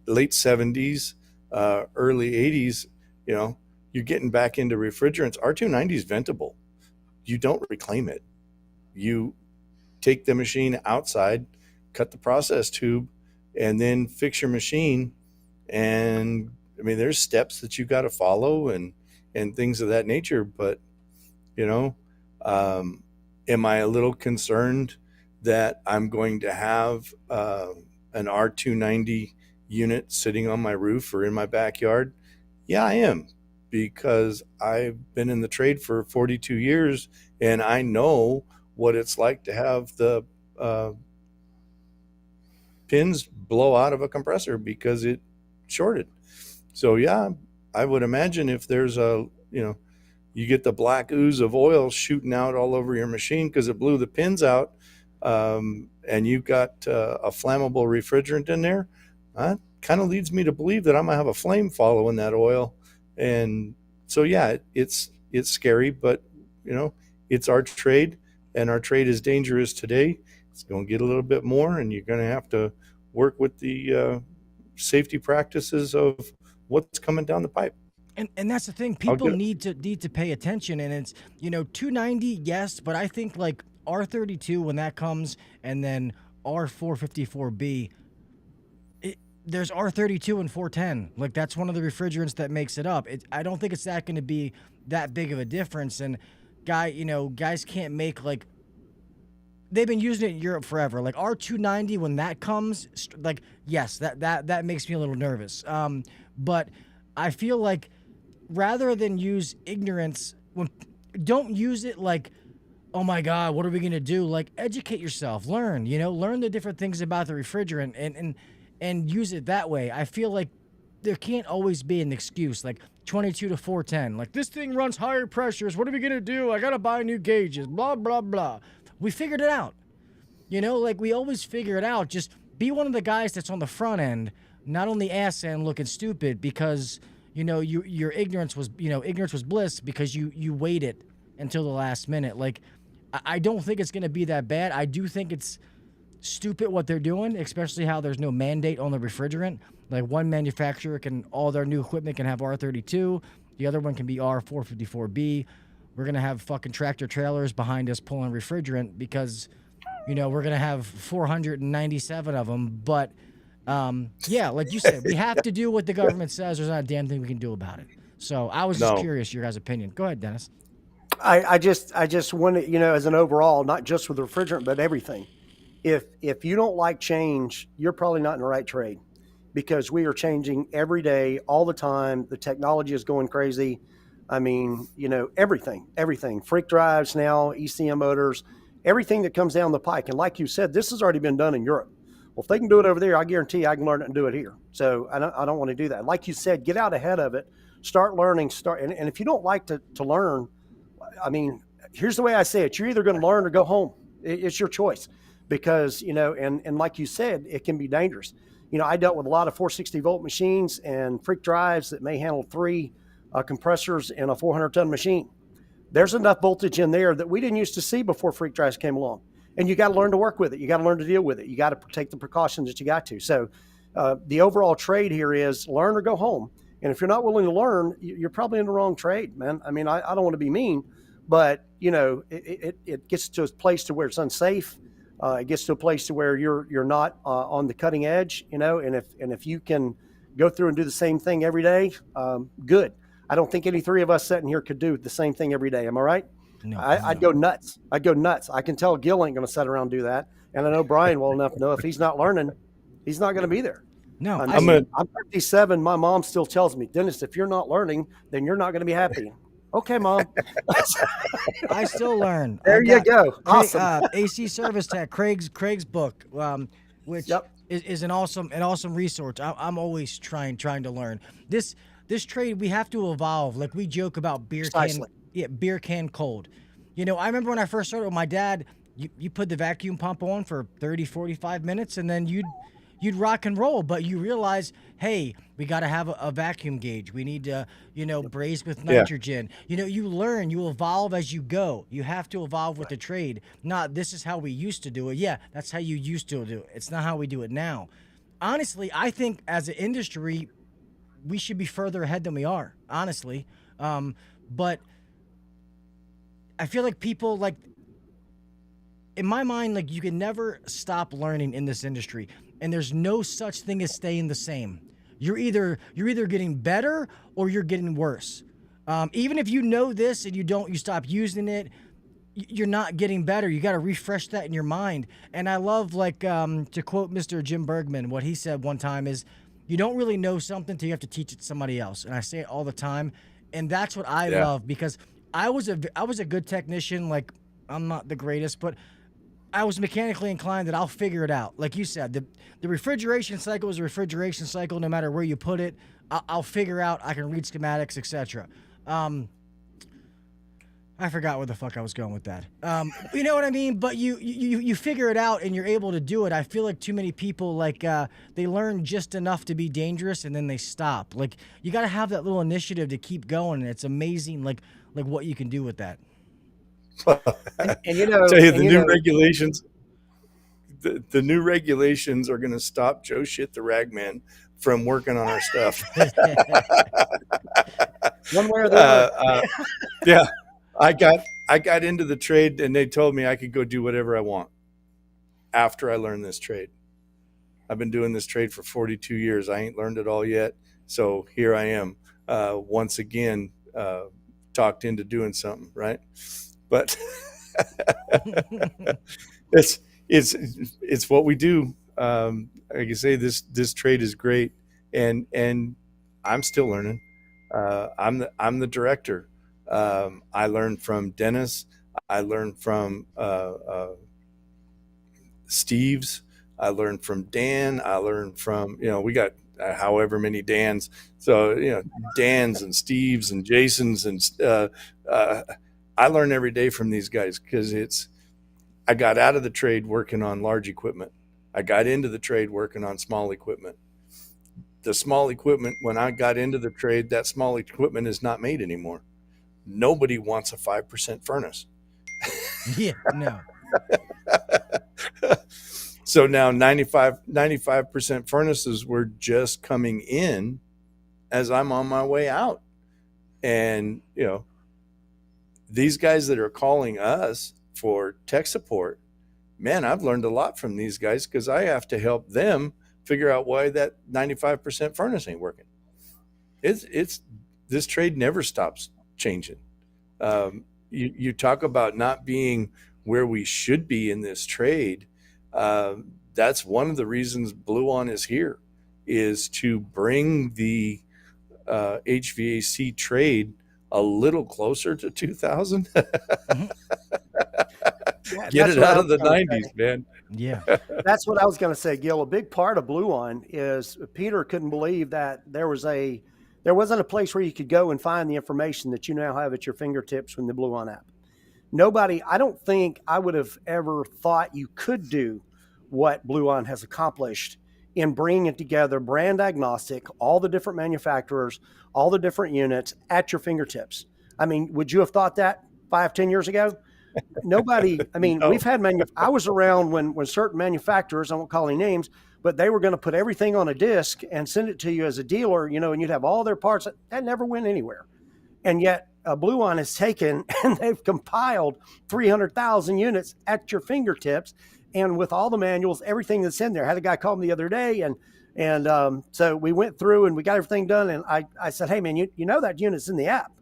late 70s, early 80s. You know, you're getting back into refrigerants. R290 is ventable. You don't reclaim it. You take the machine outside, cut the process tube, and then fix your machine. And I mean, there's steps that you got to follow and things of that nature. But, you know, am I a little concerned that I'm going to have an R290 unit sitting on my roof or in my backyard? Yeah, I am, because I've been in the trade for 42 years and I know what it's like to have the pins blow out of a compressor because it shorted. So yeah, I would imagine if there's you get the black ooze of oil shooting out all over your machine because it blew the pins out, and you've got a flammable refrigerant in there, that kind of leads me to believe that I might have a flame following that oil. And so yeah, it's scary, but you know, it's our trade, and our trade is dangerous today. It's going to get a little bit more, and you're going to have to work with the safety practices of what's coming down the pipe. And that's the thing. People need to pay attention. And it's, 290, yes, but I think like R32 when that comes, and then R454B, there's R32 and 410. Like that's one of the refrigerants that makes it up. I don't think it's that going to be that big of a difference. And guys can't make like, they've been using it in Europe forever. Like R290 when that comes, like yes, that makes me a little nervous. But I feel like rather than use ignorance, don't use it like, oh my God, what are we gonna do? Like educate yourself, learn the different things about the refrigerant and use it that way. I feel like there can't always be an excuse like 22 to 410. Like this thing runs higher pressures. What are we gonna do? I gotta buy new gauges. Blah blah blah. We figured it out. Like we always figure it out. Just be one of the guys that's on the front end, not on the ass end looking stupid because your ignorance was bliss because you waited until the last minute. Like I don't think it's gonna be that bad. I do think it's stupid what they're doing, especially how there's no mandate on the refrigerant. Like one manufacturer all their new equipment can have R32, the other one can be R454B. We're gonna have fucking tractor trailers behind us pulling refrigerant because, we're gonna have 497 of them. But yeah, like you said, we have to do what the government says. There's not a damn thing we can do about it. So I was just curious your guys' opinion. Go ahead, Dennis. I just want to, as an overall, not just with the refrigerant, but everything. If you don't like change, you're probably not in the right trade, because we are changing every day, all the time. The technology is going crazy. I mean, everything, freak drives now, ECM motors, everything that comes down the pike. And like you said, this has already been done in Europe. Well, if they can do it over there, I guarantee I can learn it and do it here. So I don't want to do that. Like you said, get out ahead of it, start learning, and if you don't like to learn, I mean, here's the way I say it. You're either going to learn or go home. It's your choice, because, and like you said, it can be dangerous. I dealt with a lot of 460 volt machines and freak drives that may handle 3 compressors in a 400-ton machine. There's enough voltage in there that we didn't used to see before freak drives came along. And you got to learn to work with it. You got to learn to deal with it. You got to take the precautions that you got to. So the overall trade here is learn or go home. And if you're not willing to learn, you're probably in the wrong trade, man. I mean, I don't want to be mean, but, it gets to a place to where it's unsafe. It gets to a place to where you're not on the cutting edge, and if you can go through and do the same thing every day, good. I don't think any 3 of us sitting here could do the same thing every day. Am I right? No, I'd go nuts. I can tell Gil ain't going to sit around and do that. And I know Brian well enough to know if he's not learning, he's not going to be there. No, I'm 57. My mom still tells me, Dennis, if you're not learning, then you're not going to be happy. Okay, Mom. I still learn. There you go. Awesome. AC Service Tech, Craig's book, which Yep. is an awesome resource. I'm always trying to learn. This trade, we have to evolve. Like we joke about beer can cold. You know, I remember when I first started with my dad, you put the vacuum pump on for 30, 45 minutes and then you'd rock and roll, but you realize, hey, we got to have a vacuum gauge. We need to, braze with nitrogen. You know, you learn, you evolve as you go. You have to evolve with the trade. Not this is how we used to do it. Yeah, that's how you used to do it. It's not how we do it now. Honestly, I think as an industry, we should be further ahead than we are, honestly. But I feel like people like, in my mind, like you can never stop learning in this industry, and there's no such thing as staying the same. You're either getting better or you're getting worse. Even if you know this and you stop using it, you're not getting better. You got to refresh that in your mind. And I love, like, to quote Mr. Jim Bergman, what he said one time is, you don't really know something till you have to teach it to somebody else. And I say it all the time, and that's what I love, because I was a good technician. Like, I'm not the greatest, but I was mechanically inclined that I'll figure it out. Like you said, the refrigeration cycle is a refrigeration cycle no matter where you put it. I'll figure out. I can read schematics, etc. I forgot where the fuck I was going with that. You know what I mean? But you figure it out and you're able to do it. I feel like too many people, like, they learn just enough to be dangerous and then they stop. Like, you got to have that little initiative to keep going, and it's amazing, like what you can do with that. And you know, tell you the new regulations. The new regulations are going to stop Joe Shit the Ragman from working on our stuff. One way or the other. Yeah, I got into the trade, and they told me I could go do whatever I want after I learned this trade. I've been doing this trade for 42 years. I ain't learned it all yet, so here I am once again talked into doing something, right? But it's what we do. Like I say, this trade is great, and I'm still learning. I'm the director. I learned from Dennis. I learned from Steve's. I learned from Dan. I learned from, we got however many Dans. So, Dan's and Steve's and Jason's, and I learn every day from these guys, because I got out of the trade working on large equipment. I got into the trade working on small equipment. The small equipment, when I got into the trade, that small equipment is not made anymore. Nobody wants a 5% furnace. Yeah, no. So now 95% furnaces were just coming in as I'm on my way out. And, these guys that are calling us for tech support, man, I've learned a lot from these guys, because I have to help them figure out why that 95% furnace ain't working. It's this trade never stops changing. You talk about not being where we should be in this trade. That's one of the reasons Bluon is here, is to bring the HVAC trade a little closer to 2000. Get it out of the 90s, man. Yeah. That's what I was going to say, Gil. A big part of Bluon is Peter couldn't believe that there wasn't a place where you could go and find the information that you now have at your fingertips from the Bluon app. I don't think I would have ever thought you could do what Bluon has accomplished in bringing together brand agnostic, all the different manufacturers, all the different units at your fingertips. I mean, would you have thought that 5-10 years ago? Nobody. I mean, No. We've had I was around when certain manufacturers, I won't call any names, but they were going to put everything on a disc and send it to you as a dealer, and you'd have all their parts. That never went anywhere. And yet Bluon has taken and they've compiled 300,000 units at your fingertips. And with all the manuals, everything that's in there. I had a guy call me the other day, and so we went through and we got everything done. And I said, hey, man, you know that unit's in the app.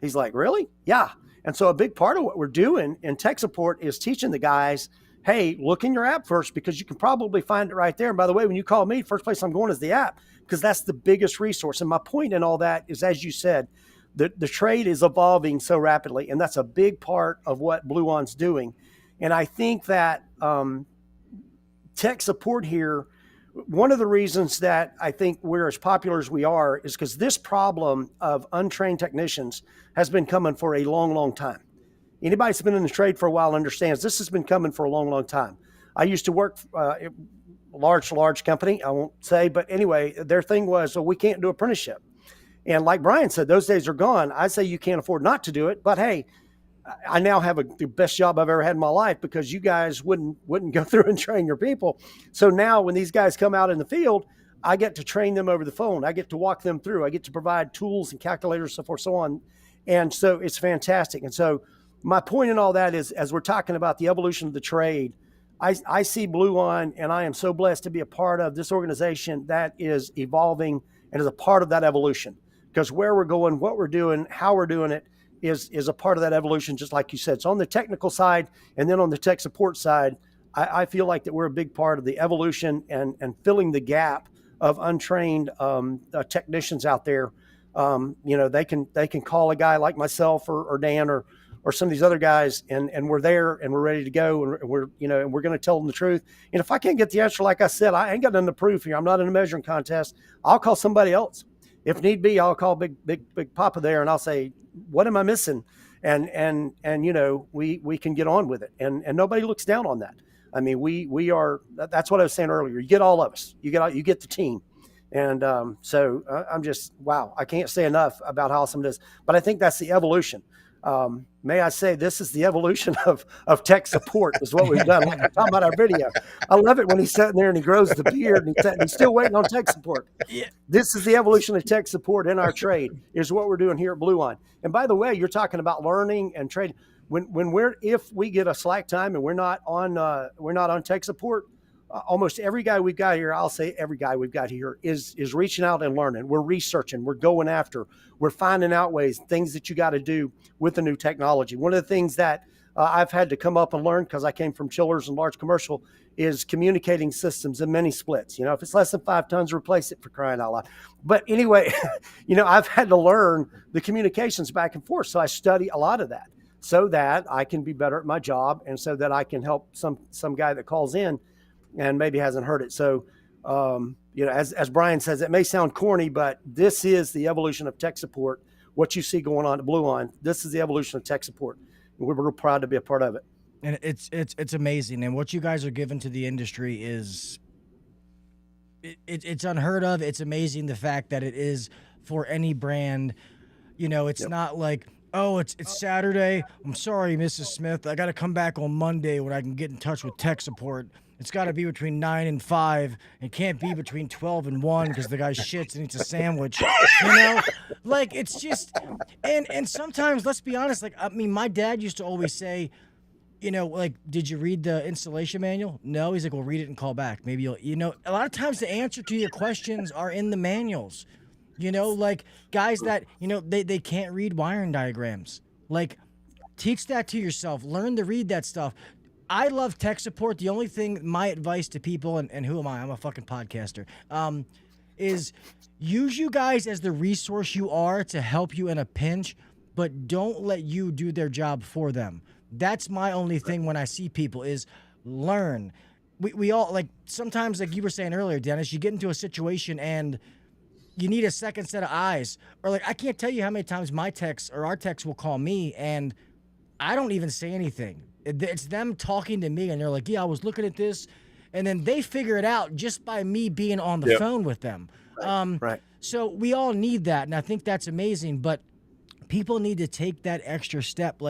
He's like, really? Yeah. And so a big part of what we're doing in tech support is teaching the guys, hey, look in your app first, because you can probably find it right there. And by the way, when you call me, first place I'm going is the app, because that's the biggest resource. And my point in all that is, as you said, the trade is evolving so rapidly, and that's a big part of what Bluon's doing. And I think that tech support here, one of the reasons that I think we're as popular as we are is because this problem of untrained technicians has been coming for a long, long time. Anybody that's been in the trade for a while understands this has been coming for a long, long time. I used to work large company, I won't say, but anyway, their thing was, well, we can't do apprenticeship. And like Brian said, those days are gone. I say you can't afford not to do it, but hey, I now have the best job I've ever had in my life because you guys wouldn't go through and train your people. So now when these guys come out in the field, I get to train them over the phone. I get to walk them through. I get to provide tools and calculators, so forth, so on. And so it's fantastic. And so my point in all that is, as we're talking about the evolution of the trade, I see Bluon, and I am so blessed to be a part of this organization that is evolving and is a part of that evolution. Because where we're going, what we're doing, how we're doing it is a part of that evolution, just like you said. So on the technical side and then on the tech support side, I feel like that we're a big part of the evolution and filling the gap of untrained technicians out there. They can call a guy like myself or Dan or some of these other guys, and we're there and we're ready to go, and we're going to tell them the truth. And if I can't get the answer, like I said, I ain't got nothing to prove here. I'm not in a measuring contest. I'll call somebody else. If need be, I'll call Big Papa there, and I'll say, what am I missing? And we can get on with it. And nobody looks down on that. I mean, we are, that's what I was saying earlier. You get all of us, you get the team. And so I'm just, wow, I can't say enough about how awesome it is, but I think that's the evolution. May I say, this is the evolution of tech support is what we've done. Like I'm talking about our video. I love it when he's sitting there and he grows the beard and he's still waiting on tech support. Yeah. This is the evolution of tech support in our trade is what we're doing here at Bluon. And by the way, you're talking about learning and trade. If we get a slack time and we're not on tech support, almost every guy we've got here, I'll say every guy we've got here is reaching out and learning. We're researching, we're going after, we're finding out ways, things that you got to do with the new technology. One of the things that I've had to come up and learn because I came from chillers and large commercial is communicating systems and mini splits. If it's less than 5 tons, replace it, for crying out loud. But anyway, I've had to learn the communications back and forth. So I study a lot of that so that I can be better at my job and so that I can help some guy that calls in and maybe hasn't heard it. So, as Brian says, it may sound corny, but this is the evolution of tech support. What you see going on at Bluon, this is the evolution of tech support. And we're real proud to be a part of it. And it's amazing. And what you guys are giving to the industry is it's unheard of. It's amazing the fact that it is for any brand. It's not like, oh, it's Saturday. I'm sorry, Mrs. Smith. I got to come back on Monday when I can get in touch with tech support. It's got to be between 9 and 5. It can't be between 12 and 1 because the guy shits and eats a sandwich. It's just, and sometimes, let's be honest, my dad used to always say, did you read the installation manual? No. He's like, well, read it and call back. Maybe a lot of times the answer to your questions are in the manuals. Guys that, they can't read wiring diagrams. Teach that to yourself. Learn to read that stuff. I love tech support. The only thing, my advice to people, and who am I? I'm a fucking podcaster, is use you guys as the resource you are to help you in a pinch, but don't let you do their job for them. That's my only thing when I see people is learn. We all, sometimes, like you were saying earlier, Dennis, you get into a situation and you need a second set of eyes. Or I can't tell you how many times my techs or our techs will call me and I don't even say anything. It's them talking to me, and they're like, yeah, I was looking at this. And then they figure it out just by me being on the phone with them. Right. So we all need that, and I think that's amazing. But people need to take that extra step.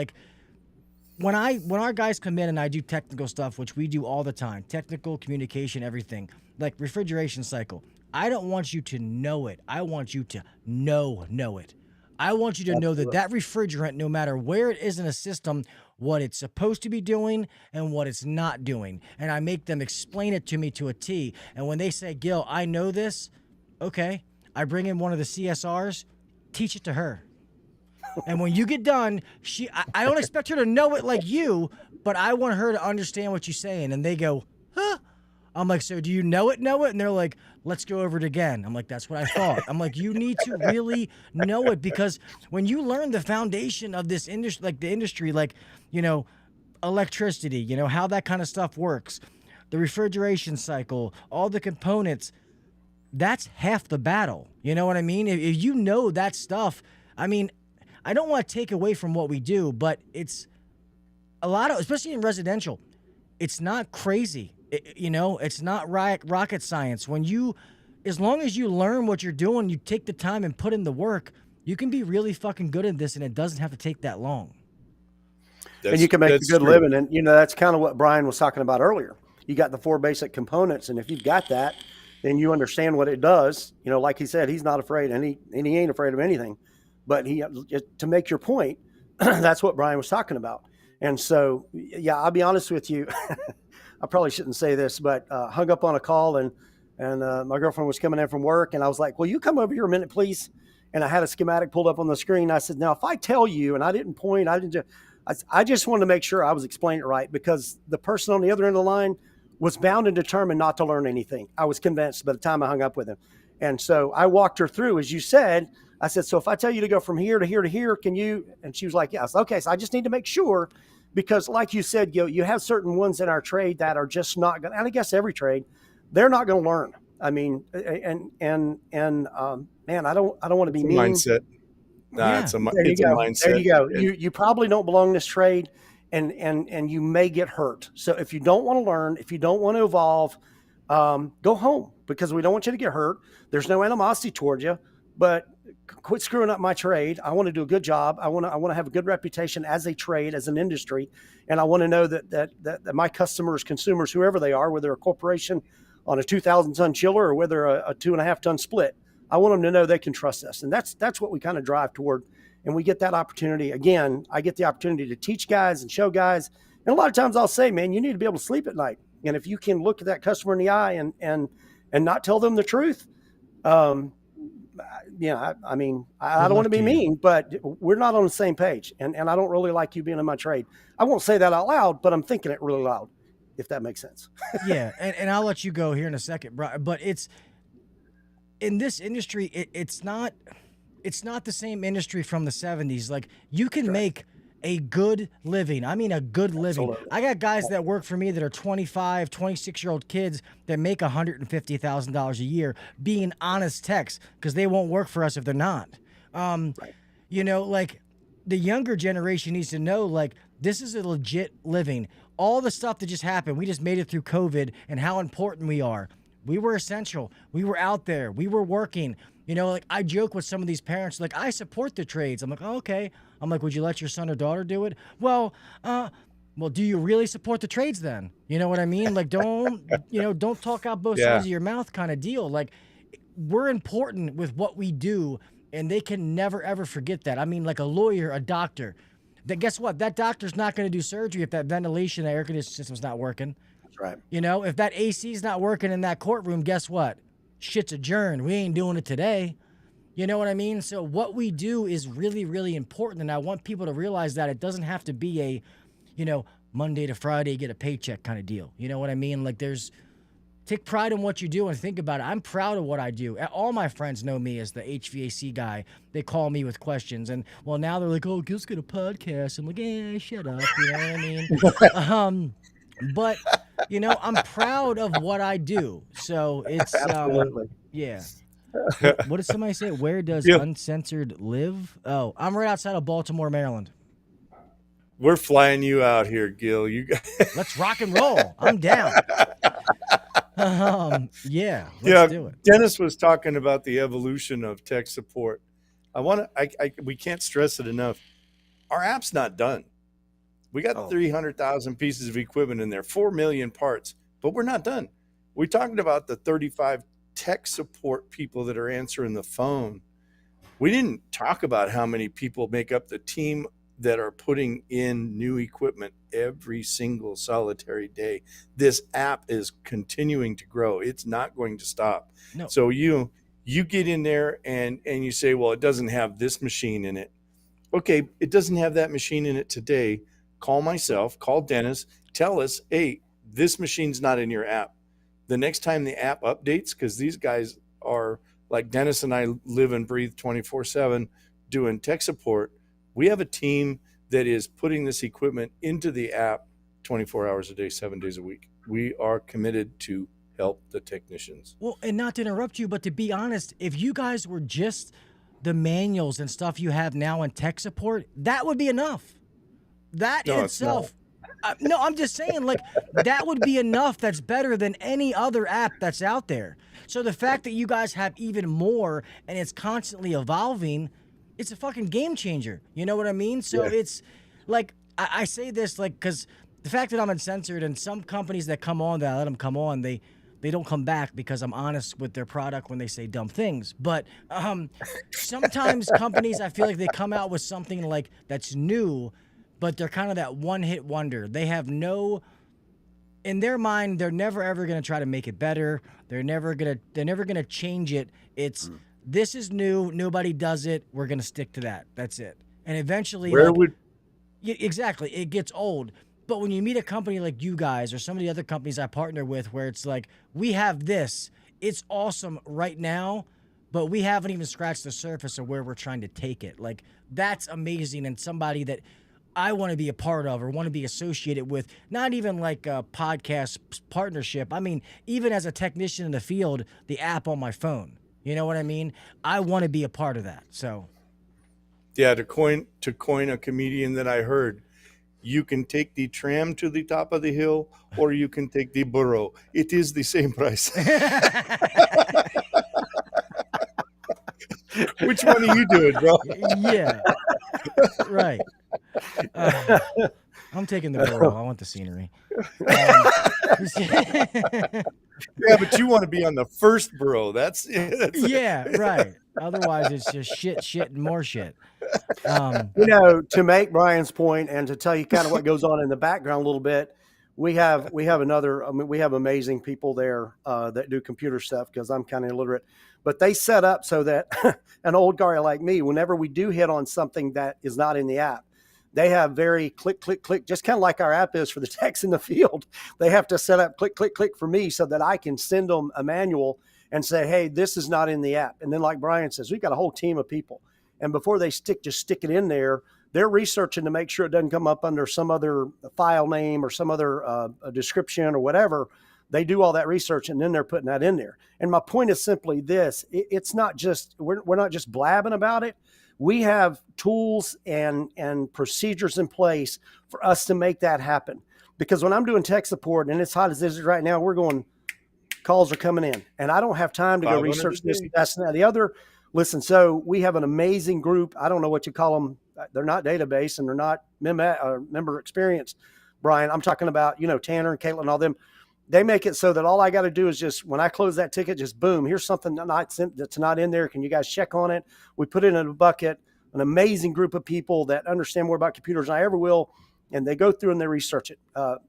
When our guys come in and I do technical stuff, which we do all the time, technical, communication, everything, like refrigeration cycle, I don't want you to know it. I want you to know it. I want you to know that refrigerant, no matter where it is in a system, what it's supposed to be doing and what it's not doing. And I make them explain it to me to a T. And when they say, Gil, I know this, okay, I bring in one of the CSRs, teach it to her. And when you get done, I don't expect her to know it like you, but I want her to understand what you're saying. And they go, huh? I'm like, so do you know it? And they're like, let's go over it again. I'm like, that's what I thought. I'm like, you need to really know it, because when you learn the foundation of this industry, like the industry, like, you know, electricity, you know, how that kind of stuff works, the refrigeration cycle, all the components, that's half the battle. You know what I mean? If you know that stuff, I mean, I don't want to take away from what we do, but it's a lot of, especially in residential, it's not crazy. You know, it's not rocket science. As long as you learn what you're doing, you take the time and put in the work, you can be really fucking good at this, and it doesn't have to take that long. And you can make a good living. And, you know, that's kind of what Brian was talking about earlier. You got the 4 basic components, and if you've got that, then you understand what it does. You know, like he said, he's not afraid, and he ain't afraid of anything. But to make your point, that's what Brian was talking about. And so, yeah, I'll be honest with you. I probably shouldn't say this, but hung up on a call, and my girlfriend was coming in from work, and I was like, will you come over here a minute, please? And I had a schematic pulled up on the screen. I said, now, if I tell you, and I didn't point, I just wanted to make sure I was explaining it right, because the person on the other end of the line was bound and determined not to learn anything. I was convinced by the time I hung up with him. And so I walked her through, as you said. I said, so if I tell you to go from here to here to here, can you? And she was like, yes. Okay, so I just need to make sure. Because like you said, you have certain ones in our trade that are just not going to, and I guess every trade, they're not going to learn. I mean, man, I don't want to be mean. Mindset. It's a mindset. There you go. You probably don't belong in this trade, and you may get hurt. So if you don't want to learn, if you don't want to evolve, go home, because we don't want you to get hurt. There's no animosity towards you, but quit screwing up my trade. I want to do a good job. I want to have a good reputation as a trade, as an industry. And I want to know that my customers, consumers, whoever they are, whether a corporation on a 2,000 ton chiller or whether a 2.5 ton split, I want them to know they can trust us. And that's what we kind of drive toward. And we get that opportunity. Again, I get the opportunity to teach guys and show guys. And a lot of times I'll say, man, you need to be able to sleep at night. And if you can look at that customer in the eye and not tell them the truth, yeah, I mean, I don't want to be mean, but we're not on the same page. And I don't really like you being in my trade. I won't say that out loud, but I'm thinking it really loud, if that makes sense. Yeah, and I'll let you go here in a second, but it's in this industry, it's not the same industry from the 70s. Like, you can make a good living. I mean, a good living. Absolutely. I got guys that work for me that are 25, 26-year-old kids that make $150,000 a year being honest techs, because they won't work for us if they're not. You know, like, the younger generation needs to know, like, this is a legit living. All the stuff that just happened, we just made it through COVID, and how important we are. We were essential. We were out there. We were working. You know, like, I joke with some of these parents, like, I support the trades. I'm like, oh, okay. I'm like, would you let your son or daughter do it? Well, do you really support the trades then? You know what I mean? Like, don't talk out both sides of your mouth kind of deal. Like, we're important with what we do, and they can never, ever forget that. I mean, like a lawyer, a doctor. Guess what? That doctor's not going to do surgery if that ventilation, air conditioning system's not working. That's right. You know, if that AC's not working in that courtroom, guess what? Shit's adjourned. We ain't doing it today. You know what I mean? So what we do is really, really important. And I want people to realize that it doesn't have to be a, Monday to Friday, get a paycheck kind of deal. You know what I mean? Like, take pride in what you do and think about it. I'm proud of what I do. All my friends know me as the HVAC guy. They call me with questions. And, well, now they're like, oh, Gil's got a podcast. I'm like, shut up. You know what I mean? But, I'm proud of what I do. So it's, yeah. What did somebody say? Where does Uncensored live? Oh, I'm right outside of Baltimore, Maryland. We're flying you out here, Gil. Let's rock and roll. I'm down. Let's do it. Dennis was talking about the evolution of tech support. We can't stress it enough. Our app's not done. We got 300,000 pieces of equipment in there, 4 million parts, but we're not done. We're talking about the 35 tech support people that are answering the phone. We didn't talk about how many people make up the team that are putting in new equipment every single solitary day. This app is continuing to grow. It's not going to stop. No. So you get in there and you say, well, it doesn't have this machine in it. Okay, it doesn't have that machine in it today. Call myself, call Dennis, tell us, hey, this machine's not in your app. the next time the app updates, because these guys are like Dennis and I live and breathe 24/7 doing tech support. We have a team that is putting this equipment into the app 24 hours a day, 7 days a week. We are committed to help the technicians. Well, and not to interrupt you, but to be honest, if you guys were just the manuals and stuff you have now in tech support, that would be enough. That in itself. No, I'm just saying, like, that would be enough. That's better than any other app that's out there. So the fact that you guys have even more and it's constantly evolving, it's a fucking game changer. You know what I mean? So it's like, I say this, like, because the fact that I'm uncensored and some companies that come on, that I let them come on, they don't come back because I'm honest with their product when they say dumb things. But sometimes companies, I feel like they come out with something like that's new, but they're kind of that one-hit wonder. They have no, in their mind, they're never ever going to try to make it better. They're never gonna change it. It's this is new, nobody does it. We're gonna stick to that. That's it. And eventually, exactly, it gets old. But when you meet a company like you guys or some of the other companies I partner with, where it's like, we have this, it's awesome right now, but we haven't even scratched the surface of where we're trying to take it. Like, that's amazing, and somebody that I want to be a part of or want to be associated with, not even like a podcast partnership. I mean, even as a technician in the field, the app on my phone. You know what I mean? I want to be a part of that. So, yeah, to coin a comedian that I heard, you can take the tram to the top of the hill or you can take the burro. It is the same price. Which one are you doing, bro? Yeah. Right. I'm taking the burro. I want the scenery. Yeah, but you want to be on the first burro. That's yeah, right. Otherwise, it's just shit, and more shit. To make Brian's point and to tell you kind of what goes on in the background a little bit, we have amazing people there that do computer stuff because I'm kind of illiterate, but they set up so that an old guy like me, whenever we do hit on something that is not in the app, they have very click, just kind of like our app is for the techs in the field. They have to set up click for me so that I can send them a manual and say, hey, this is not in the app. And then like Brian says, we've got a whole team of people. And before they stick it in there, they're researching to make sure it doesn't come up under some other file name or some other description or whatever. They do all that research and then they're putting that in there. And my point is simply this. It's not just, we're not just blabbing about it. We have tools and procedures in place for us to make that happen. Because when I'm doing tech support and it's hot as it is right now, calls are coming in and I don't have time to go research this, that's and that, the other. Listen, so we have an amazing group. I don't know what you call them. They're not database and they're not member experience, Brian. I'm talking about, Tanner and Caitlin and all them. They make it so that all I got to do is just, when I close that ticket, just boom, here's something that's not in there. Can you guys check on it? We put it in a bucket, an amazing group of people that understand more about computers than I ever will. And they go through and they research it.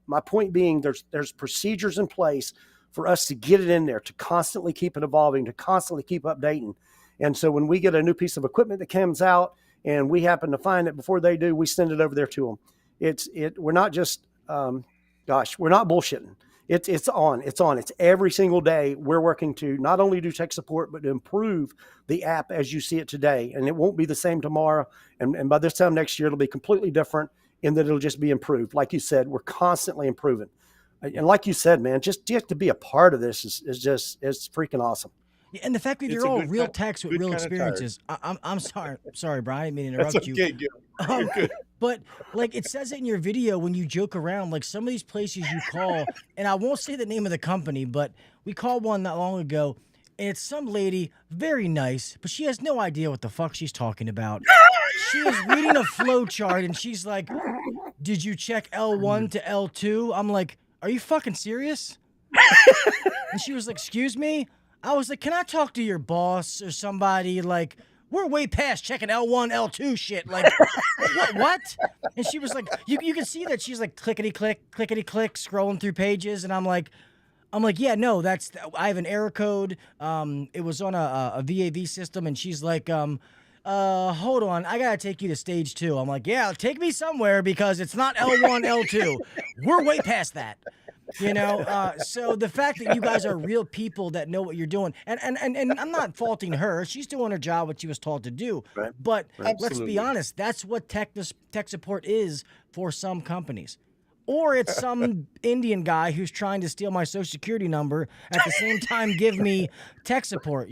My point being, there's procedures in place for us to get it in there, to constantly keep it evolving, to constantly keep updating. And so when we get a new piece of equipment that comes out and we happen to find it before they do, we send it over there to them. We're not just, we're not bullshitting. It's on. It's every single day. We're working to not only do tech support, but to improve the app as you see it today. And it won't be the same tomorrow. And by this time next year, it'll be completely different in that it'll just be improved. Like you said, we're constantly improving. And like you said, man, just to be a part of this is freaking awesome. Yeah, and the fact that you're all real techs with real experiences. I'm sorry, Brian. I didn't mean to interrupt you. Okay, you're good. But like it says it in your video when you joke around, like some of these places you call, and I won't say the name of the company, but we called one not long ago, and it's some lady, very nice, but she has no idea what the fuck she's talking about. She is reading a flow chart, and she's like, "Did you check L1 to L2?" I'm like, "Are you fucking serious?" And she was like, "Excuse me." I was like, can I talk to your boss or somebody? Like, we're way past checking L1, L2 shit. Like, what? And she was like, you can see that she's like clickety-click, scrolling through pages. And I'm like, yeah, no, I have an error code. It was on a VAV system. And she's like, hold on, I gotta take you to stage 2. I'm like, yeah, take me somewhere because it's not L1, L2. We're way past that. So the fact that you guys are real people that know what you're doing, and I'm not faulting her. She's doing her job, what she was taught to do. Right. But let's Absolutely. be honest, that's what tech support is for some companies. Or it's some Indian guy who's trying to steal my social security number at the same time give me tech support,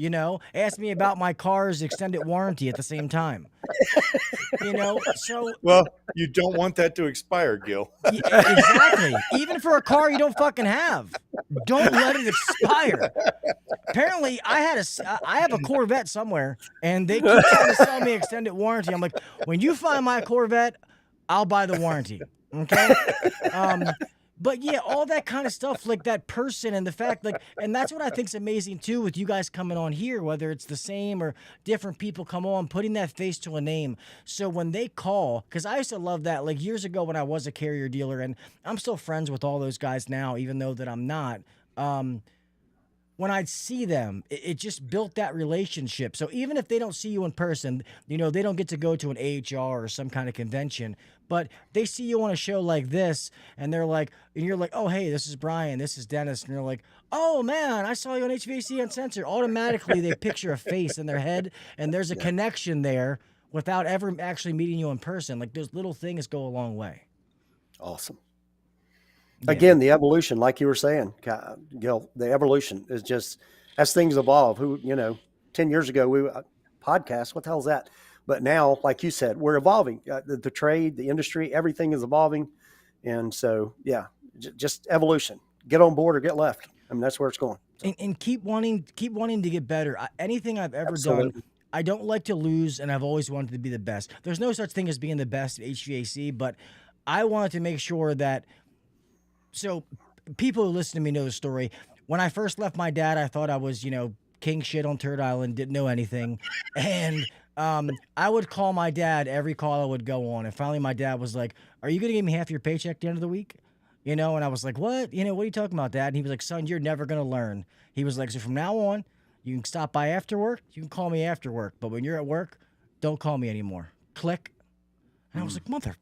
ask me about my car's extended warranty at the same time. So Well, you don't want that to expire, Gil. exactly. Even for a car you don't fucking have, don't let it expire. Apparently, I have a Corvette somewhere, and they keep trying to sell me extended warranty. I'm like, when you find my Corvette, I'll buy the warranty. Okay. But yeah, all that kind of stuff, like that person and the fact, and that's what I think's amazing too with you guys coming on here, whether it's the same or different people come on, putting that face to a name. So when they call, because I used to love that, like years ago when I was a carrier dealer, and I'm still friends with all those guys now, even though that I'm not. When I'd see them, it just built that relationship. So even if they don't see you in person, they don't get to go to an AHR or some kind of convention, but they see you on a show like this, and they're like, and you're like, oh, hey, this is Brian, this is Dennis, and they're like, oh man, I saw you on HVAC Uncensored. Automatically, they picture a face in their head, and there's a connection there without ever actually meeting you in person. Like those little things go a long way. Awesome. Yeah. Again, the evolution, like you were saying, Gil, the evolution is just as things evolve. 10 years ago, we podcast, what the hell is that? But now, like you said, we're evolving. The trade, the industry, everything is evolving. And so, yeah, just evolution. Get on board or get left. I mean, that's where it's going. And keep wanting to get better. Anything I've ever done, I don't like to lose, and I've always wanted to be the best. There's no such thing as being the best at HVAC, but I wanted to make sure that. So people who listen to me know the story. When I first left my dad, I thought I was, king shit on Turd Island, didn't know anything. And I would call my dad every call I would go on. And finally my dad was like, are you going to give me half your paycheck at the end of the week? And I was like, what? What are you talking about, Dad? And he was like, son, you're never going to learn. He was like, so from now on, you can stop by after work. You can call me after work. But when you're at work, don't call me anymore. Click. And I was like, motherfucker,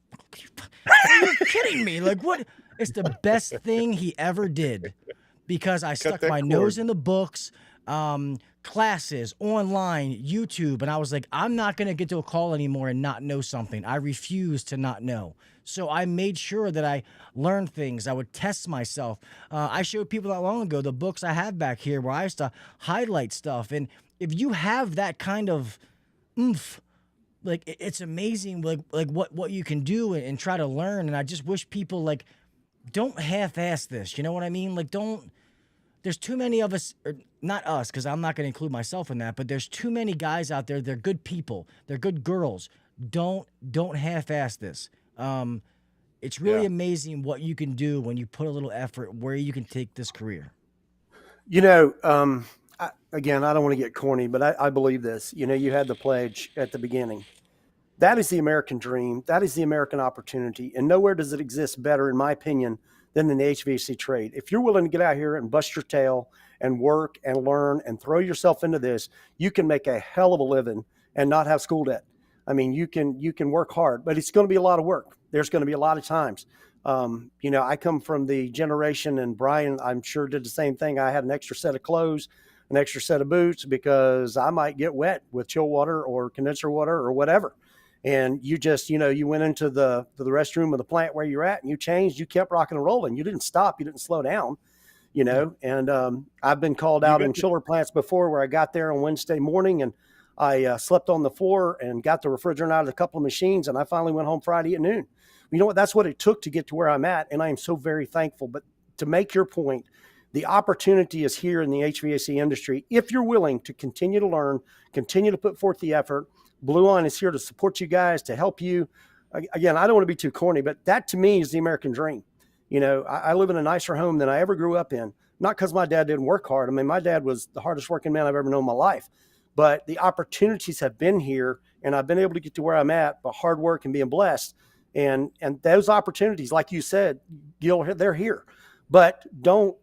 are you kidding me? Like, what? It's the best thing he ever did because I stuck my nose in the books, classes, online, YouTube, and I was like, I'm not going to get to a call anymore and not know something. I refuse to not know. So I made sure that I learned things. I would test myself. I showed people not long ago the books I have back here where I used to highlight stuff. And if you have that kind of oomph, like it's amazing, like what you can do and try to learn. And I just wish people don't half-ass this. You know what I mean? There's too many of us, or not us, because I'm not going to include myself in that, but there's too many guys out there. They're good people. They're good girls. Don't half-ass this. It's really amazing what you can do when you put a little effort where you can take this career. Again, I don't want to get corny, but I believe this. You had the pledge at the beginning. That is the American dream. That is the American opportunity. And nowhere does it exist better, in my opinion, than in the HVAC trade. If you're willing to get out here and bust your tail and work and learn and throw yourself into this, you can make a hell of a living and not have school debt. I mean, you can work hard, but it's going to be a lot of work. There's going to be a lot of times. I come from the generation, and Brian, I'm sure, did the same thing. I had an extra set of clothes, an extra set of boots, because I might get wet with chill water or condenser water or whatever. And you just, you went into the restroom of the plant where you're at and you changed, you kept rocking and rolling. You didn't stop. You didn't slow down, and I've been called out in chiller plants before where I got there on Wednesday morning and I slept on the floor and got the refrigerant out of a couple of machines. And I finally went home Friday at noon. You know what? That's what it took to get to where I'm at. And I am so very thankful. But to make your point, the opportunity is here in the HVAC industry. If you're willing to continue to learn, continue to put forth the effort, Bluon is here to support you guys, to help you. Again, I don't want to be too corny, but that to me is the American dream. I live in a nicer home than I ever grew up in, not because my dad didn't work hard. I mean, my dad was the hardest working man I've ever known in my life, but the opportunities have been here and I've been able to get to where I'm at by hard work and being blessed. And those opportunities, like you said, Gil, they're here. But don't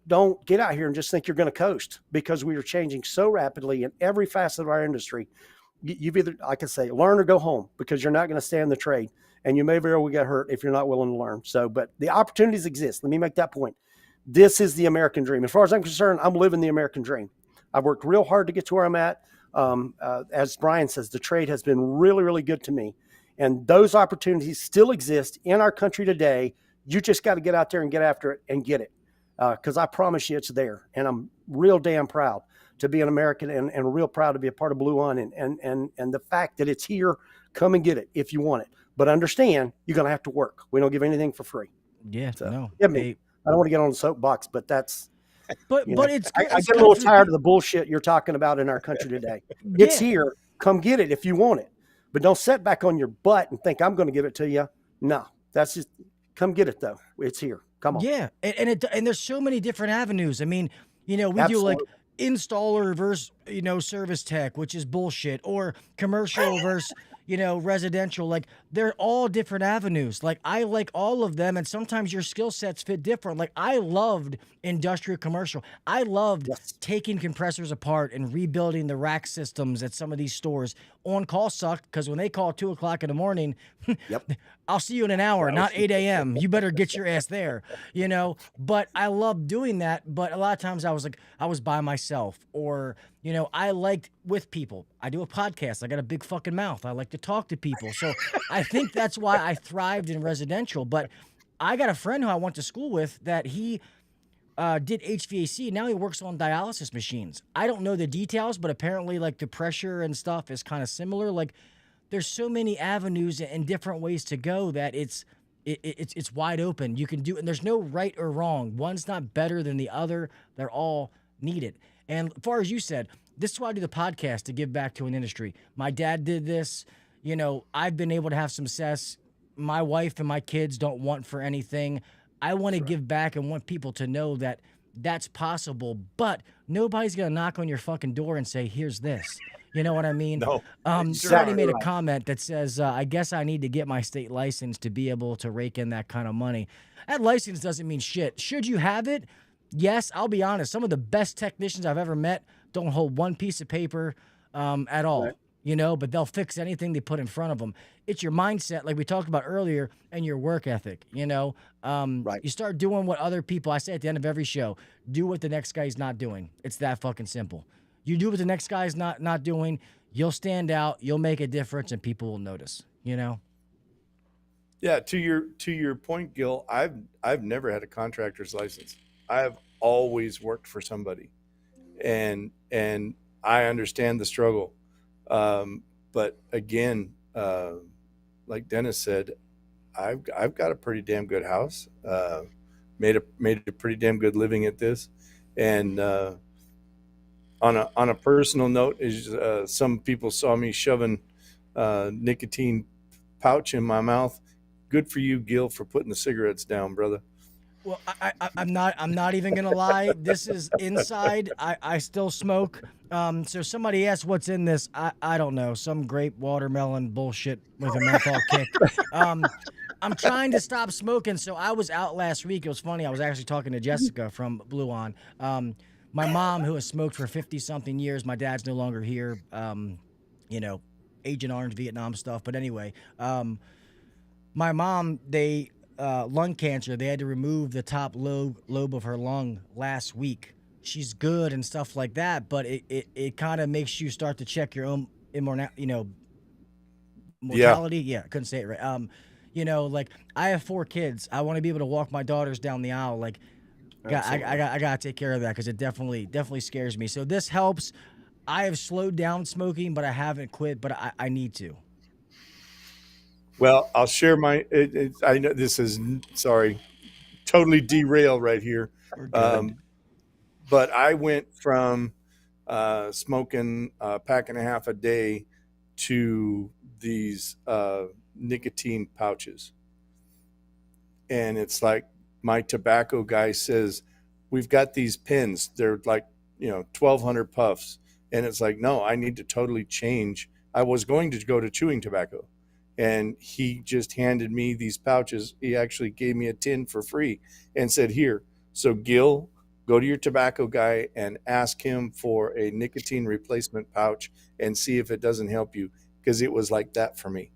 get out here and just think you're going to coast, because we are changing so rapidly in every facet of our industry you've either, I can say, learn or go home, because you're not going to stay in the trade, and you may very well get hurt if you're not willing to learn. So, but the opportunities exist. Let me make that point. This is the American dream. As far as I'm concerned, I'm living the American dream. I've worked real hard to get to where I'm at. As Brian says, the trade has been really, really good to me. And those opportunities still exist in our country today. You just got to get out there and get after it and get it. Because I promise you it's there. And I'm real damn proud to be an American, and real proud to be a part of Bluon, and the fact that it's here. Come and get it if you want it. But understand, you're going to have to work. We don't give anything for free. Yeah, So, no. I don't want to get on the soapbox, but that's. But it's. I get a little tired of the bullshit you're talking about in our country today. It's here. Come get it if you want it. But don't sit back on your butt and think I'm going to give it to you. No, that's just. Come get it though. It's here. Come on. Yeah, and there's so many different avenues. I mean, we Absolutely. do like installer versus service tech, which is bullshit, or commercial versus residential. Like, they're all different avenues. Like, I like all of them, and sometimes your skill sets fit different. Like, I loved industrial commercial. I loved taking compressors apart and rebuilding the rack systems at some of these stores. On call sucked, because when they call 2 o'clock in the morning, I'll see you in an hour, not 8 a.m. You better get your ass there, But I love doing that. But a lot of times I was by myself, or, I liked with people. I do a podcast. I got a big fucking mouth. I like to talk to people. So I think that's why I thrived in residential. But I got a friend who I went to school with that he did HVAC. Now he works on dialysis machines. I don't know the details, but apparently, like, the pressure and stuff is kind of similar. Like, there's so many avenues and different ways to go that it's wide open. You can do, and there's no right or wrong. One's not better than the other. They're all needed. And as far as you said, this is why I do the podcast, to give back to an industry. My dad did this. I've been able to have success. My wife and my kids don't want for anything. I want to give back and want people to know that that's possible, but nobody's going to knock on your fucking door and say, here's this. You know what I mean? No. Somebody made a comment that says, I guess I need to get my state license to be able to rake in that kind of money. That license doesn't mean shit. Should you have it? Yes, I'll be honest. Some of the best technicians I've ever met don't hold one piece of paper at all. Right. But they'll fix anything they put in front of them. It's your mindset, like we talked about earlier, and your work ethic, Right. You start doing what other people, I say at the end of every show, do what the next guy's not doing. It's that fucking simple. You do what the next guy's not doing, you'll stand out, you'll make a difference, and people will notice, Yeah, to your point, Gil, I've never had a contractor's license. I've always worked for somebody. And I understand the struggle. But again, like Dennis said, I've got a pretty damn good house. Made a pretty damn good living at this. And on a personal note, is some people saw me shoving nicotine pouch in my mouth. Good for you, Gil, for putting the cigarettes down, brother. Well, I'm not even gonna lie. This is inside. I still smoke. So somebody asked what's in this. I don't know. Some grape watermelon bullshit with a menthol kick. I'm trying to stop smoking. So I was out last week. It was funny. I was actually talking to Jessica from Bluon. My mom, who has smoked for 50-something years. My dad's no longer here. Agent Orange, Vietnam stuff. But anyway, my mom, lung cancer. They had to remove the top lobe of her lung last week. She's good and stuff like that, but it kind of makes you start to check your own mortality. Yeah, I couldn't say it right. Like, I have 4 kids. I want to be able to walk my daughters down the aisle. Like, I gotta take care of that, because it definitely scares me. So this helps. I have slowed down smoking, but I haven't quit. But I need to. Well, I'll share my. I know this is totally derail right here. But I went from smoking a pack and a half a day to these nicotine pouches, and it's like my tobacco guy says, "We've got these pins. They're like 1,200 puffs," and it's like, no, I need to totally change. I was going to go to chewing tobacco. And he just handed me these pouches. He actually gave me a tin for free and said, here. So Gil, Go to your tobacco guy and ask him for a nicotine replacement pouch and see if it doesn't help you, because it was like that for me.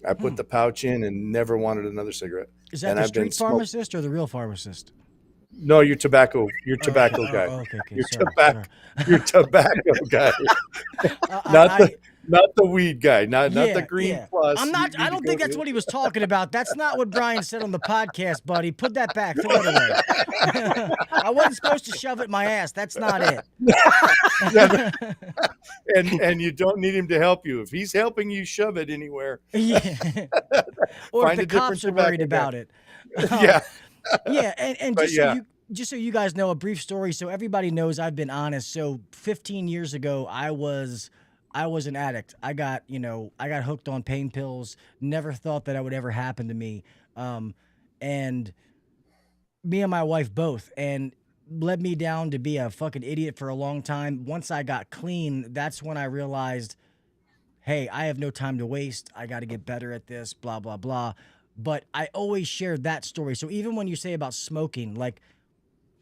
I put the pouch in and never wanted another cigarette. Is that and the I've been street pharmacist or the real pharmacist? No, your tobacco guy. Okay. Your Sorry. your tobacco guy. Not the weed guy, not the green plus. I don't think that's what he was talking about. That's not what Brian said on the podcast, buddy. Put that back. Throw it away. I wasn't supposed to shove it in my ass. That's not it. and you don't need him to help you. If he's helping you shove it anywhere. Yeah. Or if the cops are worried about it. Yeah. Yeah, and just so you guys know, a brief story so everybody knows I've been honest. So 15 years ago, I was an addict. I got hooked on pain pills. Never thought that would ever happen to me. And me and my wife both, and led me down to be a fucking idiot for a long time. Once I got clean, that's when I realized, hey, I have no time to waste. I got to get better at this, blah, blah, blah. But I always shared that story. So even when you say about smoking, like,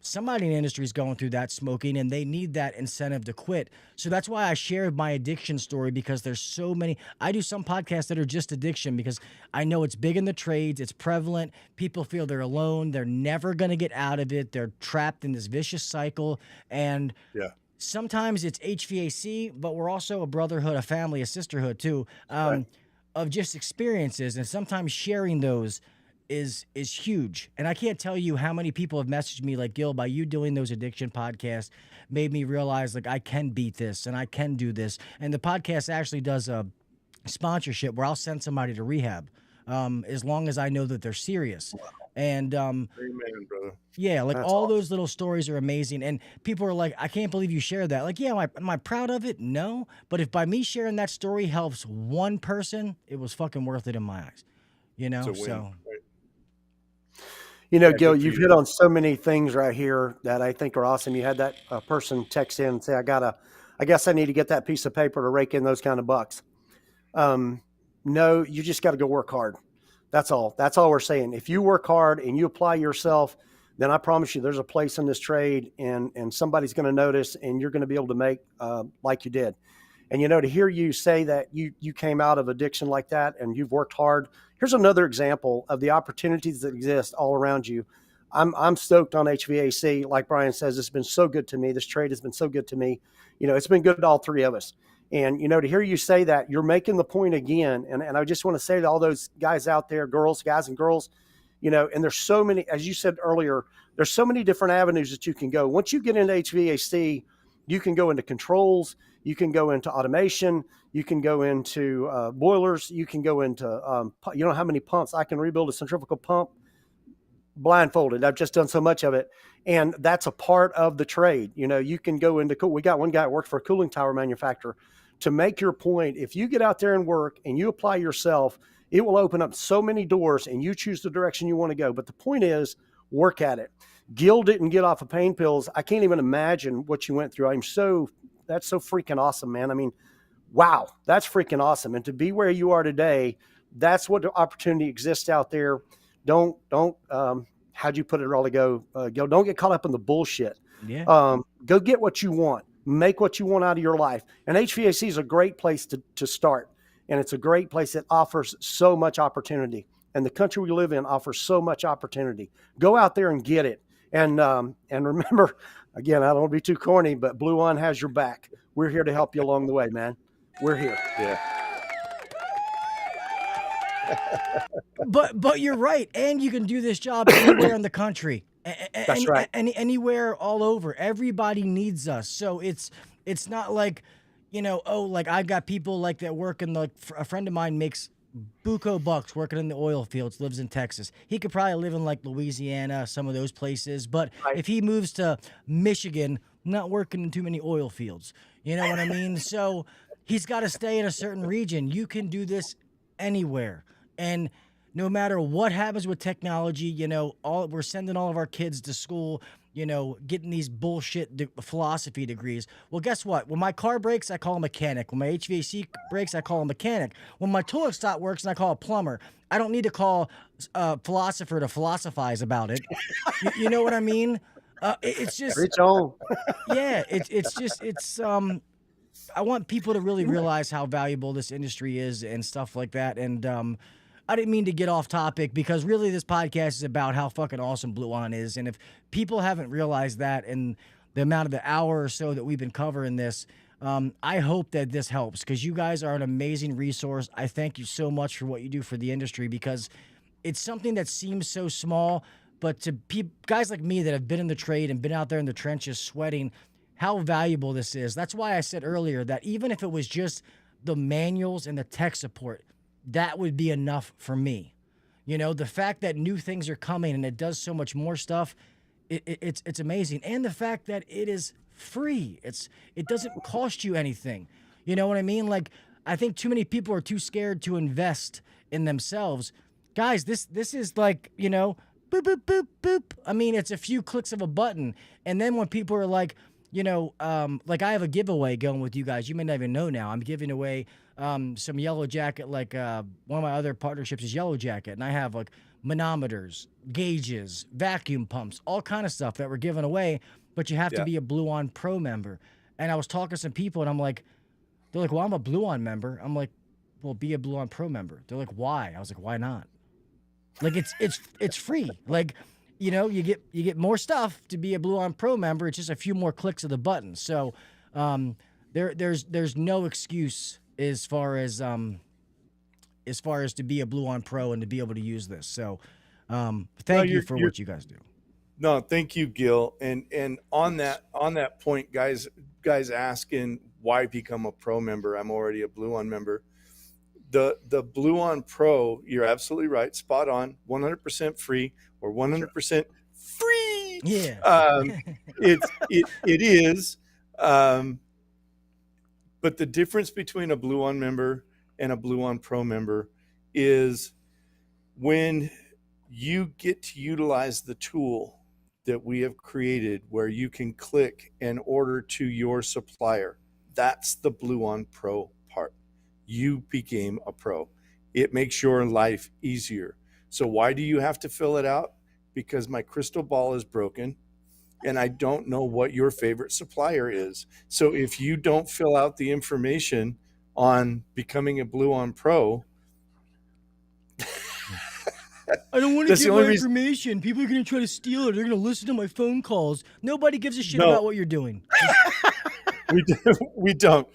somebody in the industry is going through that smoking and they need that incentive to quit. So that's why I shared my addiction story, because there's so many. I do some podcasts that are just addiction because I know it's big in the trades. It's prevalent. People feel they're alone. They're never going to get out of it. They're trapped in this vicious cycle. And sometimes it's HVAC, but we're also a brotherhood, a family, a sisterhood too, of just experiences. And sometimes sharing those is huge. And I can't tell you how many people have messaged me like, Gil, by you doing those addiction podcasts made me realize, like, I can beat this and I can do this. And the podcast actually does a sponsorship where I'll send somebody to rehab, as long as I know that they're serious. Wow. And amen, brother. Yeah, like, that's all awesome. those little stories are amazing. And people are like, I can't believe you shared that. Like, yeah, am I proud of it? No. But if by me sharing that story helps one person, it was fucking worth it in my eyes. You know, It's a win, right? You know, Gil, you've hit on so many things right here that I think are awesome. You had that person text in and say, I guess I need to get that piece of paper to rake in those kind of bucks. No, you just got to go work hard. That's all. That's all we're saying. If you work hard and you apply yourself, then I promise you there's a place in this trade, and somebody's going to notice, and you're going to be able to make like you did. And, you know, to hear you say that you came out of addiction like that and you've worked hard. Here's another example of the opportunities that exist all around you. I'm stoked on HVAC. Like Brian says, it's been so good to me. This trade has been so good to me. You know, it's been good to all three of us. And, you know, to hear you say that, you're making the point again. And I just want to say to all those guys out there, guys and girls, you know, and there's so many, as you said earlier, there's so many different avenues that you can go. Once you get into HVAC, you can go into controls, you can go into automation, you can go into boilers, you can go into, you know how many pumps I can rebuild a centrifugal pump blindfolded. I've just done so much of it. And that's a part of the trade. You know, you can go into, we got one guy that worked for a cooling tower manufacturer. To make your point, if you get out there and work and you apply yourself, it will open up so many doors and you choose the direction you want to go. But the point is, work at it. Gil didn't get off of pain pills. I can't even imagine what you went through. That's so freaking awesome, man. I mean, wow, that's freaking awesome. And to be where you are today, that's what the opportunity exists out there. Don't how'd you put it all to go, Gil? Don't get caught up in the bullshit. Yeah. Go get what you want. Make what you want out of your life. And HVAC is a great place to start. And it's a great place that offers so much opportunity. And the country we live in offers so much opportunity. Go out there and get it. And remember, again, I don't want to be too corny, but Bluon has your back. We're here to help you along the way, man. We're here. Yeah. But you're right. And you can do this job anywhere in the country. That's right. Anywhere all over. Everybody needs us. So it's not like, you know, oh, like I've got people like that work in a friend of mine makes buco bucks working in the oil fields, lives in Texas. He could probably live in like Louisiana, some of those places. But if he moves to Michigan, not working in too many oil fields, you know what I mean? So he's got to stay in a certain region. You can do this anywhere. And no matter what happens with technology, you know, we're sending all of our kids to school, you know, getting these bullshit philosophy degrees. Well, guess what? When my car breaks, I call a mechanic. When my HVAC breaks, I call a mechanic. When my toilet stop works, I call a plumber. I don't need to call a philosopher to philosophize about it. You know what I mean? It's just, Reach on. yeah, it's I want people to really realize how valuable this industry is and stuff like that. And I didn't mean to get off topic because really this podcast is about how fucking awesome Bluon is. And if people haven't realized that and the amount of the hour or so that we've been covering this, I hope that this helps because you guys are an amazing resource. I thank you so much for what you do for the industry because it's something that seems so small, but to guys like me that have been in the trade and been out there in the trenches sweating, how valuable this is. That's why I said earlier that even if it was just the manuals and the tech support, that would be enough for me. You know, the fact that new things are coming and it does so much more stuff, it's amazing. And the fact that it is free. It doesn't cost you anything. You know what I mean? Like, I think too many people are too scared to invest in themselves. Guys, this is like, you know, boop, boop, boop, boop. I mean, it's a few clicks of a button. And then when people are like, you know, like I have a giveaway going with you guys. You may not even know now. I'm giving away some Yellow Jacket. Like one of my other partnerships is Yellow Jacket. And I have like manometers, gauges, vacuum pumps, all kind of stuff that we're giving away. But you have to be a Bluon Pro member. And I was talking to some people and I'm like, they're like, well, I'm a Bluon member. I'm like, well, be a Bluon Pro member. They're like, why? I was like, why not? Like it's free. Like, you know, you get more stuff to be a Bluon Pro member. It's just a few more clicks of the button. So there's no excuse as far as to be a Bluon Pro and to be able to use this. So thank you for what you guys do. No, thank you, Gil. And on that point, guys asking why become a pro member. I'm already a Bluon member. The Bluon Pro, you're absolutely right, spot on, 100% free or 100% free. Yeah. It is. But the difference between a Bluon member and a Bluon Pro member is when you get to utilize the tool that we have created where you can click and order to your supplier. That's the Bluon Pro part. You became a pro. It makes your life easier. So why do you have to fill it out? Because my crystal ball is broken and I don't know what your favorite supplier is. So if you don't fill out the information on becoming a Bluon Pro, I don't want to give my information. People are going to try to steal it. They're going to listen to my phone calls. Nobody gives a shit about what you're doing. We don't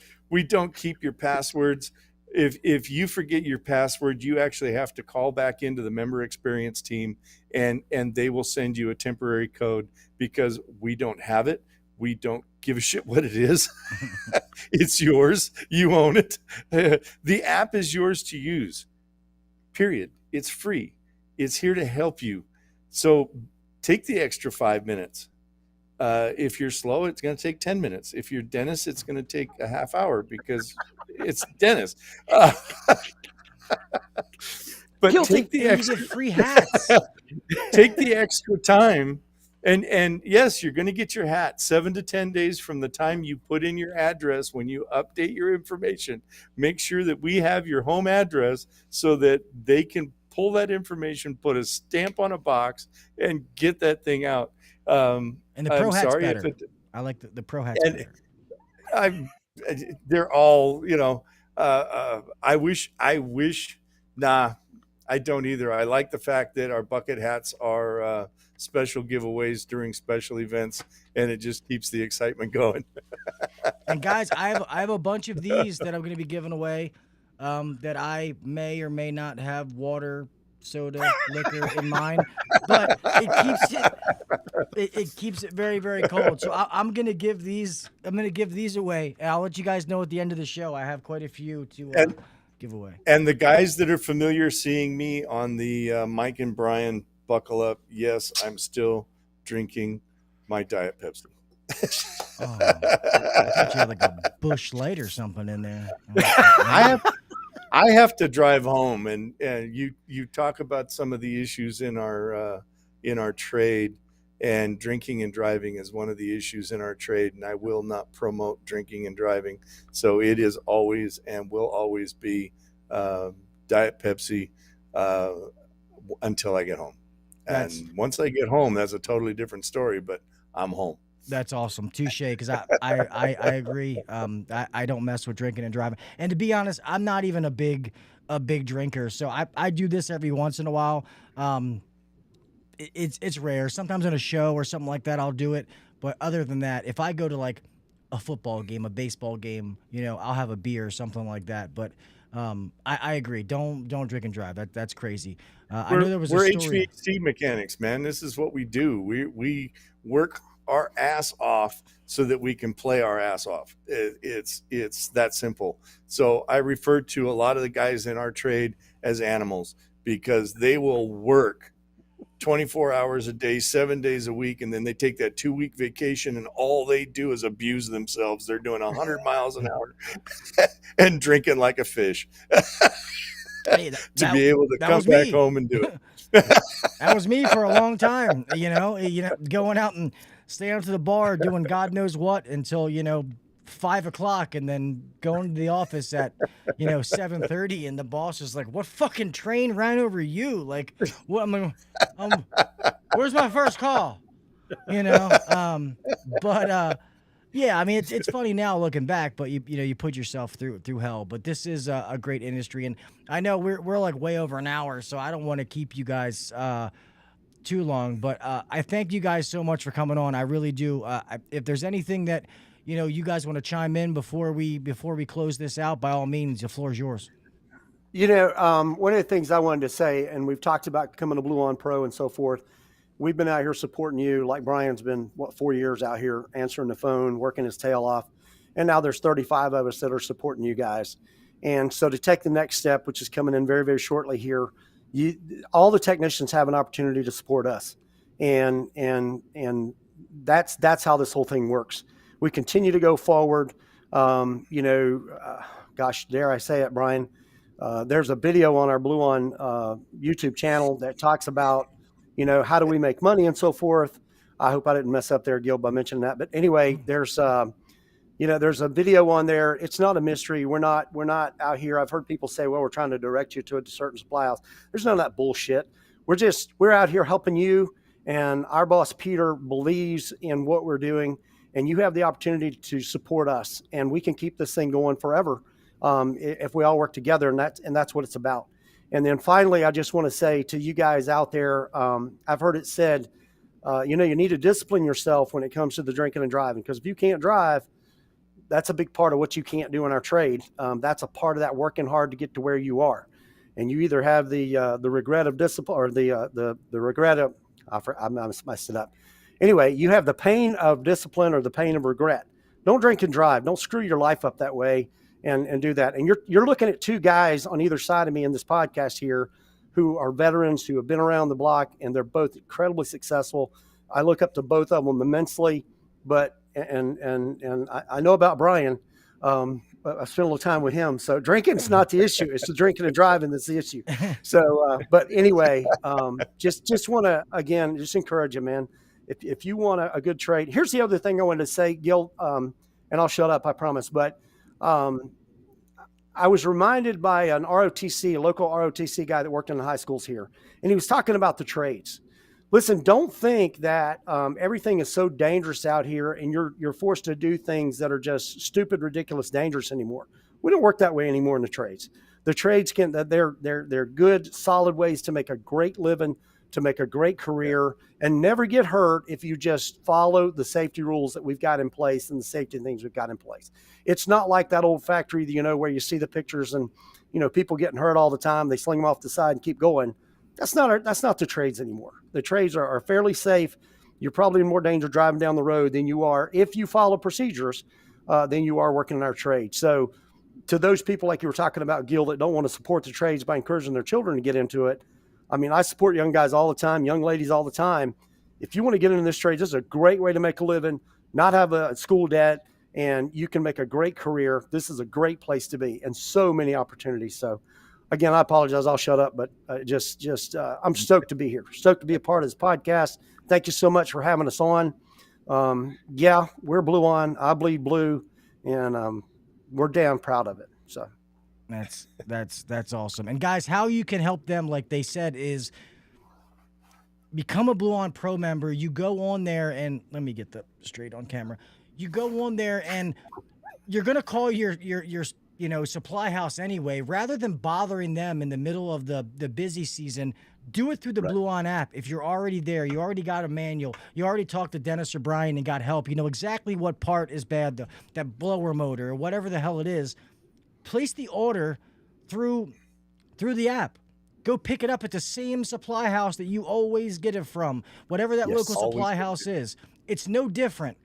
keep your passwords. If you forget your password, you actually have to call back into the member experience team and they will send you a temporary code because we don't have it. We don't give a shit what it is. It's yours. You own it. The app is yours to use. Period. It's free. It's here to help you. So take the extra 5 minutes. If you're slow, it's going to take 10 minutes. If you're Dennis, it's going to take a half hour because it's Dennis. But take the extra free hats. Take the extra time. And yes, you're going to get your hat 7 to 10 days from the time you put in your address. When you update your information, make sure that we have your home address so that they can pull that information, put a stamp on a box, and get that thing out. And the pro hat's better. I like the pro hat's better. They're all, you know, I wish, nah, I don't either. I like the fact that our bucket hats are special giveaways during special events, and it just keeps the excitement going. And guys, I have a bunch of these that I'm going to be giving away that I may or may not have water, soda, liquor in mine, but it keeps it very, very cold. So I'm going to give these away. And I'll let you guys know at the end of the show. I have quite a few to give away. And the guys that are familiar seeing me on the Mike and Brian Buckle Up, yes, I'm still drinking my Diet Pepsi. Oh, I thought you had like a Busch Light or something in there. I have to drive home, and you talk about some of the issues in our trade, and drinking and driving is one of the issues in our trade, and I will not promote drinking and driving. So it is always and will always be Diet Pepsi until I get home. And once I get home, that's a totally different story. But I'm home. That's awesome. Touche. Because I agree. I don't mess with drinking and driving. And to be honest, I'm not even a big drinker. So I do this every once in a while. It's rare. Sometimes on a show or something like that, I'll do it. But other than that, if I go to like a football game, a baseball game, I'll have a beer or something like that. But I agree. Don't drink and drive. That's crazy. I know there was a story. HVAC mechanics, man. This is what we do. We work our ass off so that we can play our ass off. It's that simple. So I refer to a lot of the guys in our trade as animals because they will work 24 hours a day, 7 days a week, and then they take that 2-week vacation and all they do is abuse themselves. They're doing 100 miles an hour and drinking like a fish Hey, to be able to come back home and do it. That was me for a long time, going out and staying up to the bar doing God knows what until 5:00, and then going to the office at 7:30, and the boss is like, "What fucking train ran over you? Like, what? Where's my first call?" Yeah, I mean, it's funny now looking back, but you put yourself through hell. But this is a great industry, and I know we're like way over an hour, so I don't want to keep you guys too long. But I thank you guys so much for coming on. I really do. If there's anything that you guys want to chime in before we close this out, by all means, the floor is yours. One of the things I wanted to say, and we've talked about becoming a Bluon Pro and so forth. We've been out here supporting you. Like Brian's been 4 years out here answering the phone, working his tail off, and now there's 35 of us that are supporting you guys. And so to take the next step, which is coming in very, very shortly here, all the technicians have an opportunity to support us, and that's how this whole thing works. We continue to go forward. Gosh, dare I say it, Brian? There's a video on our Bluon YouTube channel that talks about, how do we make money and so forth. I hope I didn't mess up there, Gil, by mentioning that. But anyway, there's a video on there. It's not a mystery. We're not out here. I've heard people say, well, we're trying to direct you to a certain supply house. There's none of that bullshit. We're out here helping you. And our boss, Peter, believes in what we're doing. And you have the opportunity to support us. And we can keep this thing going forever if we all work together. And that's what it's about. And then finally, I just want to say to you guys out there, I've heard it said, you need to discipline yourself when it comes to the drinking and driving, because if you can't drive, that's a big part of what you can't do in our trade. That's a part of that working hard to get to where you are. And you either have the regret of discipline or the regret of, I messed it up. Anyway, you have the pain of discipline or the pain of regret. Don't drink and drive. Don't screw your life up that way. And do that. And you're looking at two guys on either side of me in this podcast here who are veterans who have been around the block, and they're both incredibly successful. I look up to both of them immensely, but I know about Brian. I spent a little time with him. So drinking's not the issue. It's the drinking and driving that's the issue. So, but anyway, just want to, again, just encourage you, man. If you want a good trade, here's the other thing I wanted to say, Gil, and I'll shut up, I promise. But I was reminded by a local ROTC guy that worked in the high schools here, and he was talking about the trades. Listen, don't think that everything is so dangerous out here and you're forced to do things that are just stupid, ridiculous, dangerous anymore. We don't work that way anymore in the trades. The trades they're good, solid ways to make a great living, to make a great career, and never get hurt if you just follow the safety rules that we've got in place and the safety things we've got in place. It's not like that old factory, where you see the pictures and, people getting hurt all the time. They sling them off the side and keep going. That's not the trades anymore. The trades are fairly safe. You're probably in more danger driving down the road than you are if you follow procedures than you are working in our trade. So to those people like you were talking about, Gil, that don't want to support the trades by encouraging their children to get into it, I mean, I support young guys all the time, young ladies all the time. If you want to get into this trade, this is a great way to make a living, not have a school debt, and you can make a great career. This is a great place to be, and so many opportunities. So, again, I apologize. I'll shut up, but I'm stoked to be here, stoked to be a part of this podcast. Thank you so much for having us on. Yeah, we're Bluon. I bleed blue, and we're damn proud of it. So. That's awesome. And guys, how you can help them, like they said, is become a Bluon Pro member. You go on there and let me get that straight on camera. You go on there and you're gonna call your supply house anyway. Rather than bothering them in the middle of the busy season, do it through the Bluon app. If you're already there, you already got a manual. You already talked to Dennis or Brian and got help. You know exactly what part is bad, that blower motor or whatever the hell it is. Place the order through the app. Go pick it up at the same supply house that you always get it from, whatever that local supply house is. It's no different.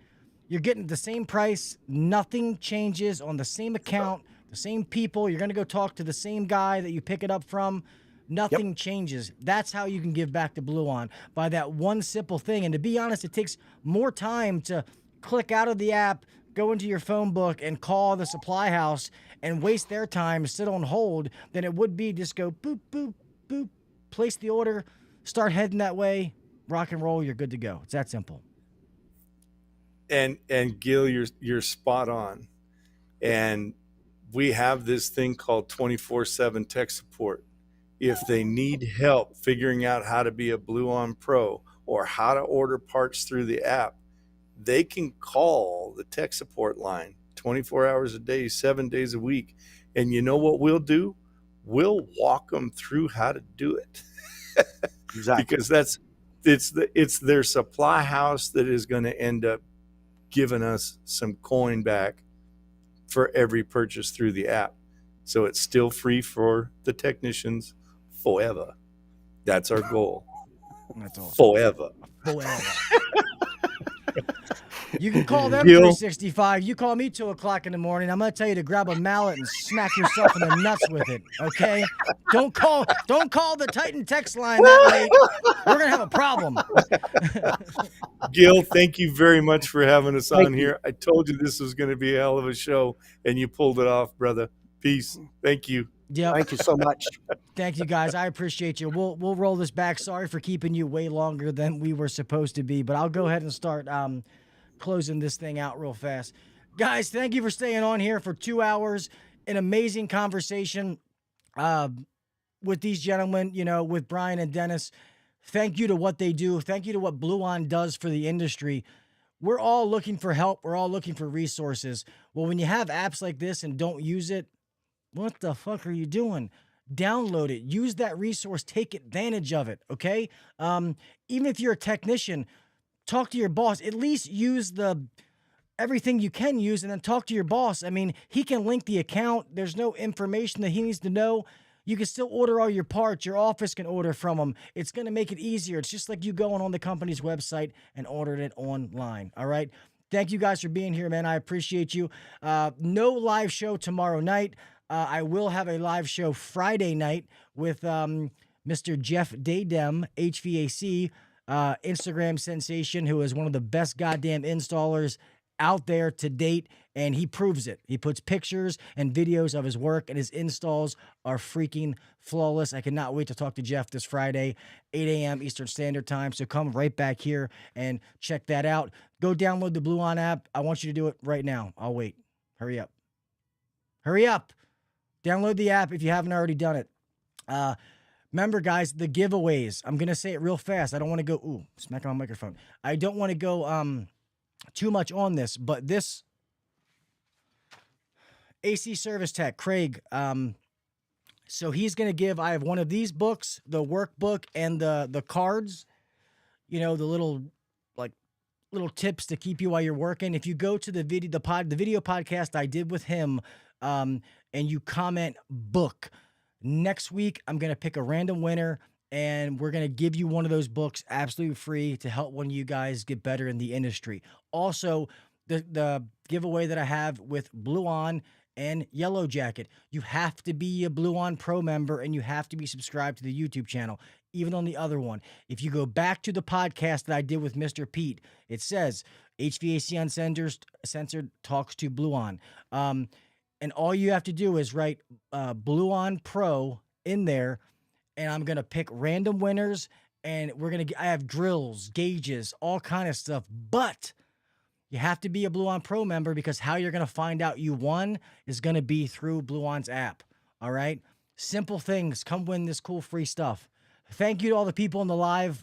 You're getting the same price. Nothing changes on the same account, the same people. You're going to go talk to the same guy that you pick it up from. Nothing changes. That's how you can give back to Bluon, by that one simple thing. And to be honest, it takes more time to click out of the app, go into your phone book, and call the supply house and waste their time, sit on hold, than it would be just go boop, boop, boop, place the order, start heading that way, rock and roll, you're good to go. It's that simple. And Gil, you're spot on. And we have this thing called 24/7 tech support. If they need help figuring out how to be a Bluon Pro or how to order parts through the app, they can call the tech support line 24 hours a day, 7 days a week. And you know what we'll do? We'll walk them through how to do it. Exactly. Because it's their supply house that is going to end up giving us some coin back for every purchase through the app. So it's still free for the technicians forever. That's our goal. That's all. Forever. You can call them Gil. 365. You call me 2 o'clock in the morning. I'm going to tell you to grab a mallet and smack yourself in the nuts with it, okay? Don't call the Titan text line that late. We're going to have a problem. Gil, thank you very much for having us on here. I told you this was going to be a hell of a show, and you pulled it off, brother. Peace. Thank you. Yep. Thank you so much. Thank you, guys. I appreciate you. We'll roll this back. Sorry for keeping you way longer than we were supposed to be, but I'll go ahead and start closing this thing out real fast. Guys, thank you for staying on here for 2 hours. An amazing conversation with these gentlemen, with Brian and Dennis. Thank you to what they do. Thank you to what Bluon does for the industry. We're all looking for help. We're all looking for resources. Well, when you have apps like this and don't use it, what the fuck are you doing? Download it. Use that resource. Take advantage of it, okay? Even if you're a technician, talk to your boss. At least use everything you can use and then talk to your boss. I mean, he can link the account. There's no information that he needs to know. You can still order all your parts. Your office can order from him. It's going to make it easier. It's just like you going on the company's website and ordering it online, all right? Thank you guys for being here, man. I appreciate you. No live show tomorrow night. I will have a live show Friday night with Mr. Jeff Daydem, HVAC, Instagram sensation, who is one of the best goddamn installers out there to date, and he proves it. He puts pictures and videos of his work, and his installs are freaking flawless. I cannot wait to talk to Jeff this Friday, 8 a.m. Eastern Standard Time, so come right back here and check that out. Go download the Bluon app. I want you to do it right now. I'll wait. Hurry up. Hurry up. Download the app if you haven't already done it. Remember, guys, the giveaways. I'm going to say it real fast. I don't want to go, smack on my microphone. I don't want to go too much on this, but this AC Service Tech, Craig, so he's going to give, I have one of these books, the workbook and the cards, the little tips to keep you while you're working. If you go to the video podcast I did with him, and you comment book, next week I'm going to pick a random winner and we're going to give you one of those books absolutely free to help one of you guys get better in the industry. Also, the giveaway that I have with Bluon and Yellow Jacket, you have to be a Bluon Pro member and you have to be subscribed to the YouTube channel. Even on the other one, if you go back to the podcast that I did with Mr. Pete, it says HVAC Uncensored talks to Bluon. And all you have to do is write Bluon Pro in there, and I'm going to pick random winners, and I have drills, gauges, all kind of stuff. But you have to be a Bluon Pro member, because how you're going to find out you won is going to be through Bluon's app. All right? Simple things. Come win this cool free stuff. Thank you to all the people in the live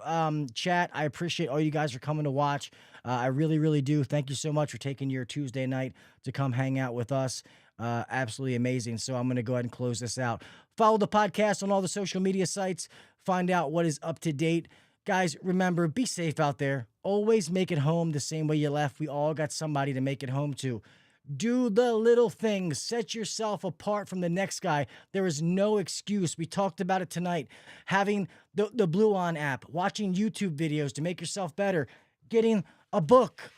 chat. I appreciate all you guys for coming to watch. I really, really do. Thank you so much for taking your Tuesday night to come hang out with us. Absolutely amazing. So I'm going to go ahead and close this out. Follow the podcast on all the social media sites. Find out what is up to date. Guys, remember, be safe out there. Always make it home the same way you left. We all got somebody to make it home to. Do the little things. Set yourself apart from the next guy. There is no excuse. We talked about it tonight. Having the Bluon app, watching YouTube videos to make yourself better, getting a book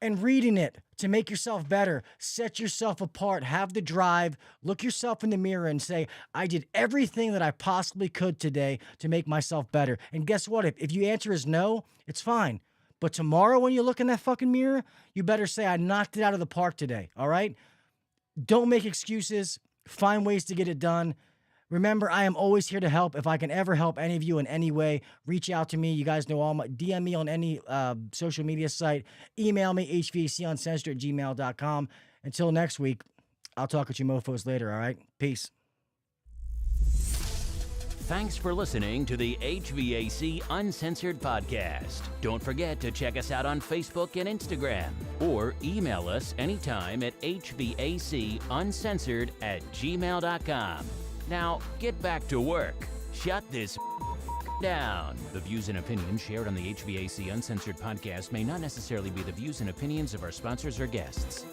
and reading it to make yourself better. Set yourself apart. Have the drive. Look yourself in the mirror and say, I did everything that I possibly could today to make myself better. And guess what? If your answer is no, it's fine. But tomorrow when you look in that fucking mirror, you better say, I knocked it out of the park today, all right? Don't make excuses. Find ways to get it done. Remember, I am always here to help. If I can ever help any of you in any way, reach out to me. You guys know all my, DM me on any social media site. Email me, hvacuncensored@gmail.com. Until next week, I'll talk with you mofos later, all right? Peace. Thanks for listening to the HVAC Uncensored Podcast. Don't forget to check us out on Facebook and Instagram, or email us anytime at hvacuncensored@gmail.com. Now, get back to work. Shut this down. The views and opinions shared on the HVAC Uncensored Podcast may not necessarily be the views and opinions of our sponsors or guests.